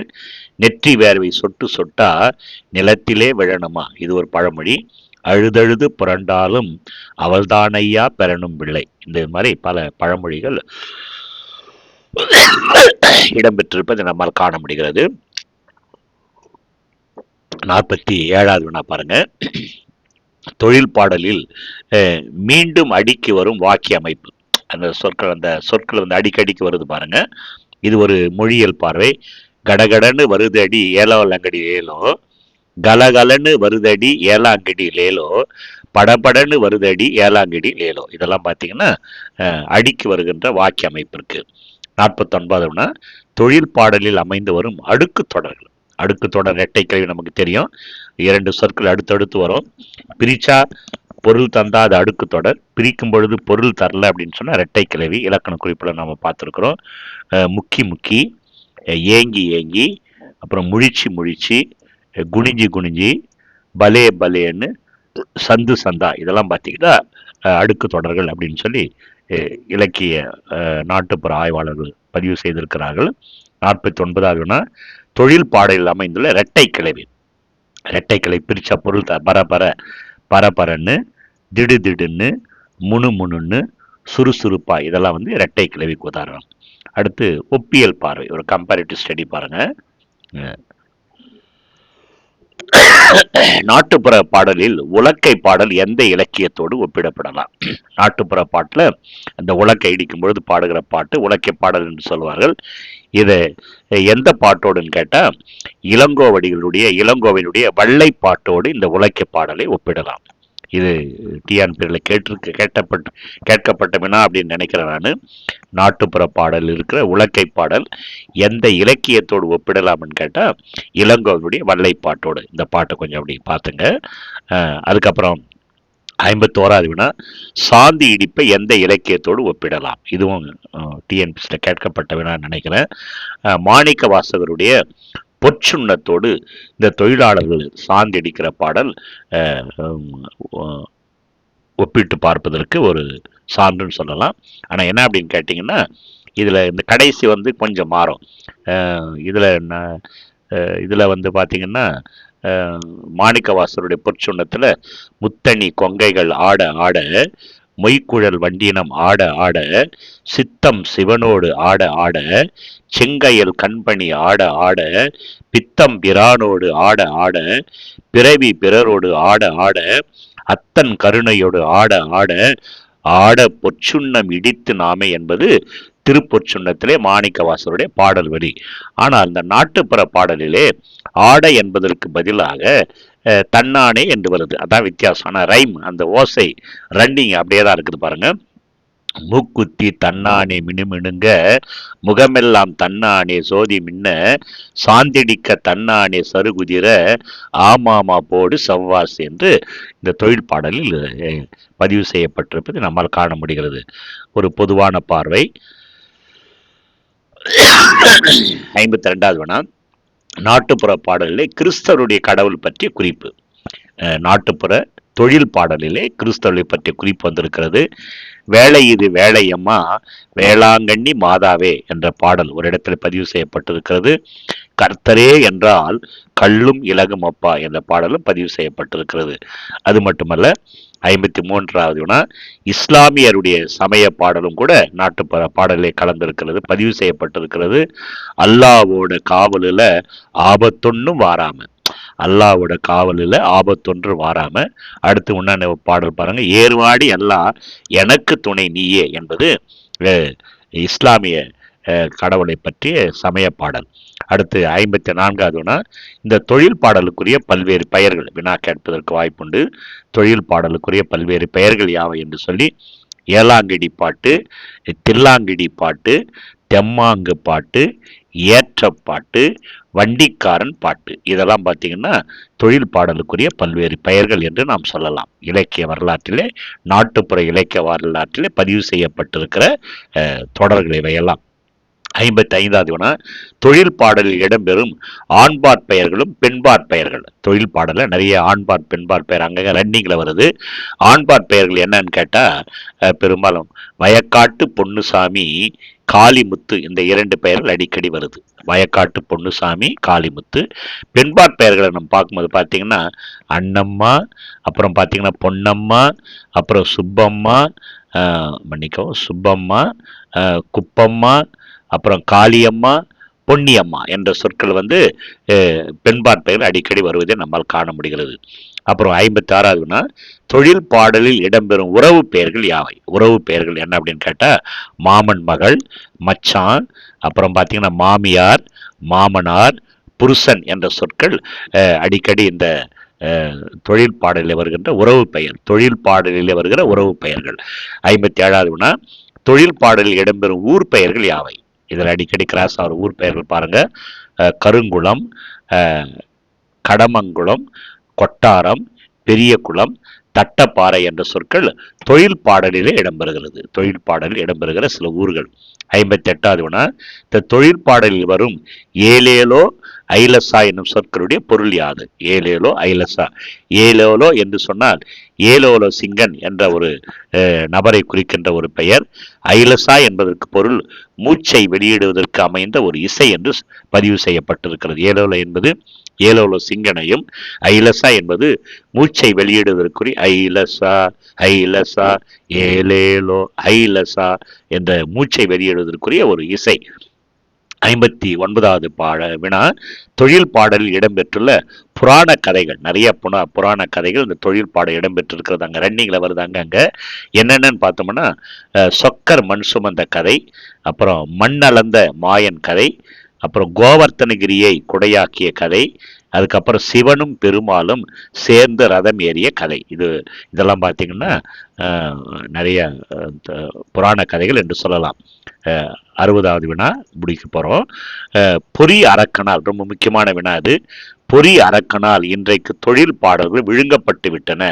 நெற்றி வேர்வை சொட்டு சொட்டா நிலத்திலே விழணுமா, இது ஒரு பழமொழி. அழுதழுது புரண்டாலும் அவள்தானையா பெறணும் பிள்ளை. இந்த மாதிரி பல பழமொழிகள் இடம்பெற்றிருப்பதை நம்மால் காண முடிகிறது. 47வது வினா பாருங்க. தொழில் பாடலில் மீண்டும் அடிக்கு வரும் வாக்கிய அமைப்பு. அந்த சொற்கள் அடிக்கடிக்கு வருது பாருங்க. இது ஒரு மொழியியல் பார்வை. கடகடன்னு வருதடி ஏலோ லங்கடி ஏலோ, கலகலன்னு வருதடி ஏலாங்கடி லேலோ, படபடன்னு வருதடி ஏலாங்கடி லேலோ. இதெல்லாம் பார்த்தீங்கன்னா அடிக்கு வருகின்ற வாக்கிய அமைப்பு இருக்கு. 49னா தொழில் பாடலில் அமைந்து வரும் அடுக்கு தொடர்கள். அடுக்கு தொடர் இரட்டை கிளவி நமக்கு தெரியும். 2 சொற்கள் அடுத்தடுத்து வரும். பிரிச்சா பொருள் தந்தாத அடுக்கு தொடர், பிரிக்கும் பொழுது பொருள் தரல அப்படின்னு சொன்னா இரட்டை கிளவி. இலக்கண குறிப்பில் நம்ம பார்த்துருக்குறோம். முக்கி முக்கி, ஏங்கி ஏங்கி, அப்புறம் முழிச்சு முழிச்சு, குனிஞ்சி குனிஞ்சி, பலே பலேன்னு, சந்து சந்தா, இதெல்லாம் பார்த்தீங்கன்னா அடுக்கு தொடர்கள் அப்படின்னு சொல்லி இலக்கிய நாட்டுப்புற ஆய்வாளர்கள் பதிவு செய்திருக்கிறார்கள். 49வதுனா தொழில் பாடலில் அமைந்துள்ள இரட்டை கிளவி. இரட்டை கிளவி பிரிச்சா பொருள் பரபர பரபரன்னு, திடு திடுன்னு, முணு முணுன்னு, சுறுசுறுப்பா, இதெல்லாம் வந்து இரட்டை கிளவிக்கு உதாரணம். அடுத்து ஒப்பியல் பார்வை, ஒரு கம்பேரிட்டிவ் ஸ்டடி பாருங்க. நாட்டுப்புற பாடலில் உலக்கை பாடல் எந்த இலக்கியத்தோடு ஒப்பிடப்படலாம்? நாட்டுப்புற பாட்டில் அந்த உலக்கை இடிக்கும் பொழுது பாடுகிற பாட்டு உலக்கை பாடல் என்று சொல்வார்கள். இது எந்த பாட்டோடுன்னு கேட்டால் இளங்கோவனுடைய வள்ளை பாட்டோடு இந்த உலக்கை பாடலை ஒப்பிடலாம். இது டிஆன்பியில் கேட்கப்பட்ட வினா அப்படின்னு நினைக்கிறேன் நான். நாட்டுப்புற பாடல் இருக்கிற உலக்கை பாடல் எந்த இலக்கியத்தோடு ஒப்பிடலாம்னு கேட்டால் இளங்கோவனுடைய வள்ளை பாட்டோடு. இந்த பாட்டை கொஞ்சம் அப்படி பார்த்துங்க. அதுக்கப்புறம் 51வது வினா சாந்தி இடிப்பை எந்த இலக்கியத்தோடு ஒப்பிடலாம்? இதுவும் டிஎன்பிஎஸ்சியில் கேட்கப்பட்ட வினான்னு நினைக்கிறேன். மாணிக்க வாசகருடைய பொற்சுண்ணத்தோடு இந்த தொழிலாளர்கள் சாந்தி அடிக்கிற பாடல் ஒப்பிட்டு பார்ப்பதற்கு ஒரு சான்றுன்னு சொல்லலாம். ஆனால் என்ன அப்படின்னு கேட்டிங்கன்னா, இதில் இந்த கடைசி வந்து கொஞ்சம் மாறும். இதில் வந்து பார்த்திங்கன்னா மாணிக்கவாசருடைய பொற்சுண்ணத்தில் முத்தணி கொங்கைகள் ஆட ஆட, மொய்க்குழல் வண்டினம் ஆட ஆட, சித்தம் சிவனோடு ஆட ஆட, செங்கையல் கண்பணி ஆட ஆட, பித்தம் பிரானோடு ஆட ஆட, பிறவி பிறரோடு ஆட ஆட, அத்தன் கருணையோடு ஆட ஆட, ஆட பொற்சுண்ணம் இடித்து நாமே என்பது திருப்பொற்சுண்ணத்திலே மாணிக்கவாசருடைய பாடல் வரி. ஆனால் அந்த நாட்டுப்புற பாடலிலே ஆடை என்பதற்கு பதிலாக தன்னானே என்று வருது. அதான் வித்தியாசம். ஆனால் ரைம், அந்த ஓசை ரன்னிங் அப்படியே தான் இருக்குது பாருங்க. மூக்குத்தி தன்னானே மினுமினுங்க, முகமெல்லாம் தன்னானே சோதி மின்ன, சாந்திடிக்க தன்னானே சருகுதிர, ஆமாமா போடு சவ்வாஸ் என்று இந்த தொழில் பாடலில் பதிவு செய்யப்பட்டிருப்பது நம்மால் காண முடிகிறது. ஒரு பொதுவான பார்வை. 52வது வினா நாட்டுப்புற பாடலிலே கிறிஸ்தவருடைய கடவுள் பற்றிய குறிப்பு. நாட்டுப்புற தொழில் பாடலிலே கிறிஸ்தவரை பற்றிய குறிப்பு வந்திருக்கிறது. வேலை இது வேலையம்மா வேளாங்கண்ணி மாதாவே என்ற பாடல் ஒரு இடத்தில் பதிவு செய்யப்பட்டிருக்கிறது. கர்த்தரே என்றால் கல்லும் இலகும் அப்பா என்ற பாடலும் பதிவு செய்யப்பட்டிருக்கிறது. அது மட்டுமல்ல, 53வது வினா இஸ்லாமியருடைய சமய பாடலும் கூட நாட்டுப்புற பாடலே கலந்திருக்கிறது, பதிவு செய்யப்பட்டிருக்கிறது. அல்லாவோட காவலில் ஆபத்தொன்னும் வாராம, அல்லாவோட காவலில் ஆபத்தொன்று வாராம. அடுத்து உன்ன பாடல் பாருங்க, ஏர்வாடி எல்லாம் எனக்கு துணை நீயே என்பது இஸ்லாமிய கடவுளை பற்றிய சமய பாடல். அடுத்து 54வது வினா இந்த தொழில் பாடலுக்குரிய பல்வேறு பெயர்கள் வினா கேட்பதற்கு வாய்ப்புண்டு. தொழில் பாடலுக்குரிய பல்வேறு பெயர்கள் யாவை என்று சொல்லி ஏலாங்கடி பாட்டு, தில்லாங்கடி பாட்டு, தெம்மாங்கு பாட்டு, ஏற்றப்பாட்டு, வண்டிக்காரன் பாட்டு, இதெல்லாம் பார்த்தீங்கன்னா தொழில் பாடலுக்குரிய பல்வேறு பெயர்கள் என்று நாம் சொல்லலாம். இலக்கிய வரலாற்றிலே, நாட்டுப்புற இலக்கிய வரலாற்றிலே பதிவு செய்யப்பட்டிருக்கிற தொடர்கள் இவையெல்லாம். 55வது வினா தொழில் பாடலில் இடம்பெறும் ஆண்பாற் பெயர்களும் பெண்பாற் பெயர்கள். தொழில் பாடலில் நிறைய ஆண்பாற் பெண்பாற் பெயர் அங்கங்க ரன்னிங்கில் வருது. ஆண்பாற் பெயர்கள் என்னன்னு கேட்டால் பெரும்பாலும் வயக்காட்டு பொன்னுசாமி, காளிமுத்து, இந்த 2 பெயர்கள் அடிக்கடி வருது. வயக்காட்டு பொன்னுசாமி, காளிமுத்து. பெண்பாற் பெயர்களை நம்ம பார்க்கும்போது பார்த்தீங்கன்னா அண்ணம்மா, அப்புறம் பார்த்தீங்கன்னா பொன்னம்மா, அப்புறம் சுப்பம்மா, சுப்பம்மா, குப்பம்மா, அப்புறம் காளியம்மா, பொன்னியம்மா என்ற சொற்கள் வந்து பெண்பாற் பெயர்கள் அடிக்கடி வருவதை நம்மால் காண முடிகிறது. அப்புறம் 56வது வினா தொழில் பாடலில் இடம்பெறும் உறவு பெயர்கள் யாவை? உறவு பெயர்கள் என்ன அப்படின்னு கேட்டால் மாமன் மகள், மச்சான், அப்புறம் பார்த்தீங்கன்னா மாமியார், மாமனார், புருஷன் என்ற சொற்கள் அடிக்கடி இந்த தொழில் பாடலில் வருகின்ற உறவு பெயர், தொழில் பாடலில் வருகிற உறவு பெயர்கள். 57வது வினா, தொழில் பாடலில் இடம்பெறும் ஊர் பெயர்கள் யாவை? இதில் அடிக்கடி கிராஸ் ஆகிற ஊர் பெயர்கள் பாருங்க. கருங்குளம், கடமங்குளம், கொட்டாரம், பெரியகுளம், தட்டப்பாறை என்ற சொற்கள் தொழில் பாடலிலே இடம்பெறுகிறது. தொழில் பாடலில் இடம்பெறுகிற சில ஊர்கள். 58வது வினா, இந்த தொழில் பாடலில் வரும் ஏலேலோ ஐலசா என்னும் சொற்களுடைய பொருள் யாது? ஏலேலோ ஐலசா. ஏலோலோ என்று சொன்னால் ஏலோலோ சிங்கன் என்ற ஒரு நபரை குறிக்கின்ற ஒரு பெயர். ஐலசா என்பதற்கு பொருள் மூச்சை வெளியிடுவதற்கு அமைந்த ஒரு இசை என்று பதிவு செய்யப்பட்டிருக்கிறது. ஏலோலோ என்பது ஏலோலோ சிங்கனையும், ஐலசா என்பது மூச்சை வெளியிடுவதற்குரிய ஐலசா ஐலசா ஏலேலோ ஐலசா என்ற மூச்சை வெளியிடுவதற்குரிய ஒரு இசை. 59வது வினா, தொழில் பாடலில் இடம்பெற்றுள்ள புராண கதைகள். நிறைய புராண கதைகள் இந்த தொழில் பாடல் இடம்பெற்றிருக்கிறது. அங்கே ரன்னிங்கில் வருதாங்க. அங்கே என்னென்னு பார்த்தோம்னா, சொக்கர் மண் சுமந்த கதை, அப்புறம் மண்ணளந்த மாயன் கதை, அப்புறம் கோவர்த்தனகிரியை குடையாக்கிய கதை, அதுக்கப்புறம் சிவனும் பெருமாளும் சேர்ந்து ரதம் ஏறிய கதை. இதெல்லாம் பார்த்தீங்கன்னா நிறைய புராண கதைகள் என்று சொல்லலாம். 60வது வினா முடிக்க போகிறோம். பொறி அரக்கனால், ரொம்ப முக்கியமான வினா அது. பொறி அரக்கனால் இன்றைக்கு தொழில் பாடல்கள் விழுங்கப்பட்டு விட்டன.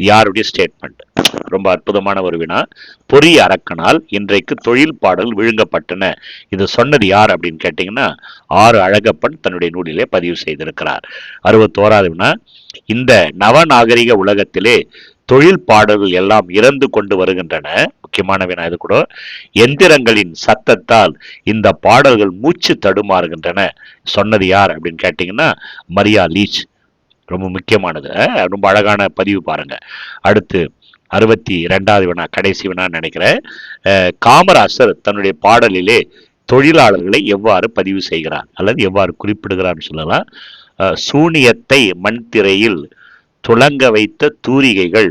யாருடைய ஸ்டேட்மெண்ட்? ரொம்ப அற்புதமான ஒரு வினா. பொறி அரக்கனால் இன்றைக்கு தொழில் பாடல் விழுங்கப்பட்டன. இது சொன்னது யார் அப்படின்னு கேட்டீங்கன்னா, ஆறு அழகப்பன் தன்னுடைய நூலிலே பதிவு செய்திருக்கிறார். 61வது வினா, இந்த நவநாகரிக உலகத்திலே தொழில் பாடல்கள் எல்லாம் இறந்து கொண்டு வருகின்றன. முக்கியமான வினா இது கூட. எந்திரங்களின் சத்தத்தால் இந்த பாடல்கள் மூச்சு தடுமாறுகின்றன. சொன்னது யார் அப்படின்னு கேட்டீங்கன்னா, மரியா லீச். ரொம்ப முக்கியமானது, ரொம்ப அழகான பதிவு பாருங்க. அடுத்து 62வது வினா, கடைசி வினான்னு நினைக்கிறேன். காமராசர் தன்னுடைய பாடலிலே தொழிலாளர்களை எவ்வாறு பதிவு செய்கிறார் அல்லது எவ்வாறு குறிப்பிடுகிறார் சொல்லலாம். சூனியத்தை மண் திரையில் துளங்க வைத்த தூரிகைகள்,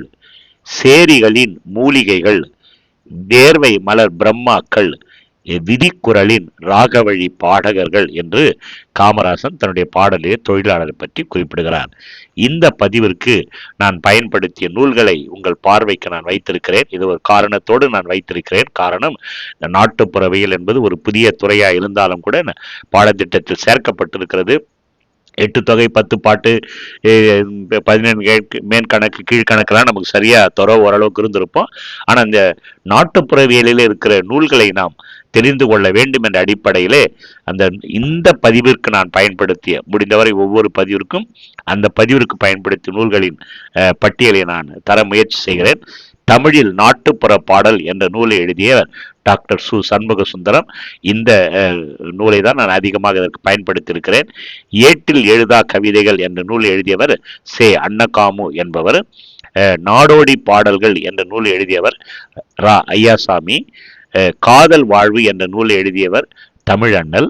சேரிகளின் மூலிகைகள், வேர்வை மலர் பிரம்மாக்கள், விதிக்குறளின் ராகவழி பாடகர்கள் என்று காமராசன் தன்னுடைய பாடலிலே தொழிலாளரை பற்றி குறிப்பிடுகிறார். இந்த பதிவிற்கு நான் பயன்படுத்திய நூல்களை உங்கள் பார்வைக்கு நான் வைத்திருக்கிறேன். இது ஒரு காரணத்தோடு நான் வைத்திருக்கிறேன். காரணம், இந்த நாட்டுப்புறவியல் என்பது ஒரு புதிய துறையா இருந்தாலும் கூட பாடத்திட்டத்தில் சேர்க்கப்பட்டிருக்கிறது. 8 தொகை 10 பாட்டு 17 மேற்கணக்கு கீழ்கணக்கெல்லாம் நமக்கு சரியா ஓரளவுக்கு இருந்திருப்போம். ஆனால் இந்த நாட்டுப்புறவியலில் இருக்கிற நூல்களை நாம் தெரிந்து கொள்ள வேண்டும் என்ற அடிப்படையிலே இந்த பதிவிற்கு நான் பயன்படுத்திய, முடிந்தவரை ஒவ்வொரு பதிவிற்கும் அந்த பதிவிற்கு பயன்படுத்திய நூல்களின் பட்டியலை நான் தர முயற்சி செய்கிறேன். தமிழில் நாட்டுப்புற பாடல் என்ற நூலை எழுதியவர் டாக்டர் சு சண்முக சுந்தரம். இந்த நூலை தான் நான் அதிகமாக இதற்கு பயன்படுத்தியிருக்கிறேன். ஏட்டில் எழுதா கவிதைகள் என்ற நூலை எழுதியவர் சே அன்னகாமு என்பவர். நாடோடி பாடல்கள் என்ற நூலை எழுதியவர் ரா ஐயாசாமி. காதல் வாழ்வு என்ற நூலை எழுதியவர் தமிழண்ணல்.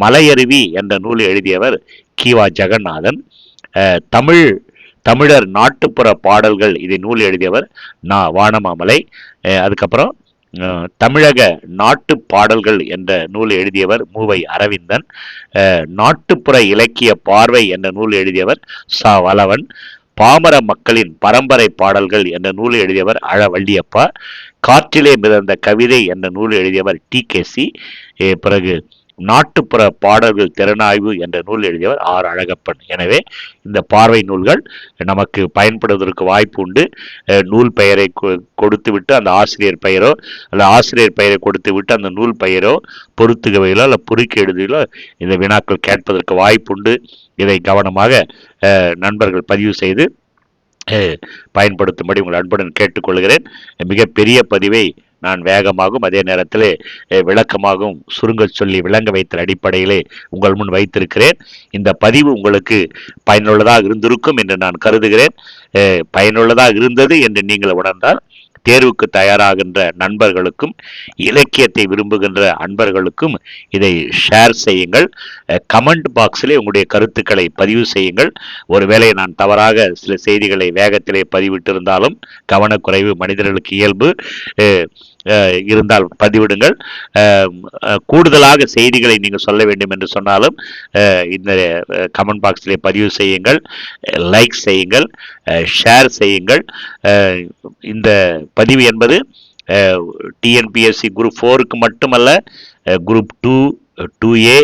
மலையருவி என்ற நூலை எழுதியவர் கிவா ஜெகநாதன். தமிழர் நாட்டுப்புற பாடல்கள் இதை நூல் எழுதியவர் வானமாமலை. அதுக்கப்புறம் தமிழக நாட்டு பாடல்கள் என்ற நூல் எழுதியவர் மூவை அரவிந்தன். நாட்டுப்புற இலக்கிய பார்வை என்ற நூல் எழுதியவர் சா வலவன். பாமர மக்களின் பரம்பரை பாடல்கள் என்ற நூல் எழுதியவர் அழ வள்ளியப்பா. காற்றிலே மிதந்த கவிதை என்ற நூல் எழுதியவர் TKC. பிறகு நாட்டுப்புற பாடல்கள் திறனாய்வு என்ற நூல் எழுதியவர் ஆர் அழகப்பன். எனவே இந்த பார்வை நூல்கள் நமக்கு பயன்படுவதற்கு வாய்ப்பு உண்டு. நூல் பெயரை கொடுத்து விட்டு அந்த ஆசிரியர் பெயரோ அல்ல ஆசிரியர் பெயரை கொடுத்து விட்டு அந்த நூல் பெயரோ பொருத்துகவையிலோ அல்ல பொறுக்கி எழுதிலோ இந்த வினாக்கள் கேட்பதற்கு வாய்ப்பு உண்டு. இதை கவனமாக நண்பர்கள் பதிவு செய்து பயன்படுத்தும்படி உங்கள் அன்புடன் கேட்டுக்கொள்கிறேன். மிகப்பெரிய பதிவை நான் வேகமாகவும் அதே நேரத்தில் விளக்கமாகவும் சுருங்க சொல்லி விளங்க வைத்த அடிப்படையிலே உங்கள் முன் வைத்திருக்கிறேன். இந்த பதிவு உங்களுக்கு பயனுள்ளதாக இருந்திருக்கும் என்று நான் கருதுகிறேன். பயனுள்ளதாக இருந்தது என்று நீங்கள் உணர்ந்தால் தேர்வுக்கு தயாராகின்ற நண்பர்களுக்கும் இலக்கியத்தை விரும்புகின்ற அன்பர்களுக்கும் இதை ஷேர் செய்யுங்கள். கமெண்ட் பாக்ஸிலே உங்களுடைய கருத்துக்களை பதிவு செய்யுங்கள். ஒருவேளை நான் தவறாக சில செய்திகளை வேகத்திலே பதிவிட்டிருந்தாலும் கவனக்குறைவு மனிதர்களுக்கு இயல்பு, இருந்தால் பதிவிடுங்கள். கூடுதலாக செய்திகளை நீங்கள் சொல்ல வேண்டும் என்று சொன்னாலும் இந்த கமெண்ட் பாக்ஸிலே பதிவு செய்யுங்கள், லைக் செய்யுங்கள், ஷேர் செய்யுங்கள். இந்த பதிவு என்பது டிஎன்பிஎஸ்சி குரூப் 4க்கு மட்டுமல்ல, குரூப் 2, 2A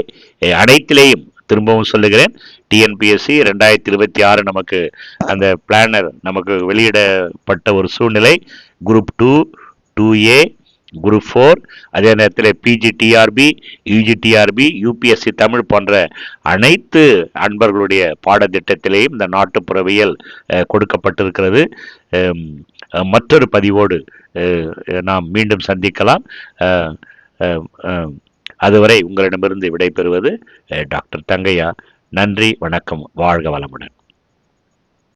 அனைத்திலேயும் திரும்பவும் சொல்லுகிறேன். டிஎன்பிஎஸ்சி 2026 நமக்கு அந்த பிளானர் நமக்கு வெளியிடப்பட்ட ஒரு சூழ்நிலை. குரூப் 2, 2A, குரூப் 4, அதே நேரத்தில் பிஜிடிஆர்பி, யூஜிடிஆர்பி, யூபிஎஸ்சி தமிழ் போன்ற அனைத்து அன்பர்களுடைய பாடத்திட்டத்திலேயும் இந்த நாட்டுப்புறவியல் கொடுக்கப்பட்டிருக்கிறது. மற்றொரு பதிவோடு நாம் மீண்டும் சந்திக்கலாம். அதுவரை உங்களிடமிருந்து விடைபெறுவது டாக்டர் தங்கையா. நன்றி, வணக்கம், வாழ்க வளமுடன்.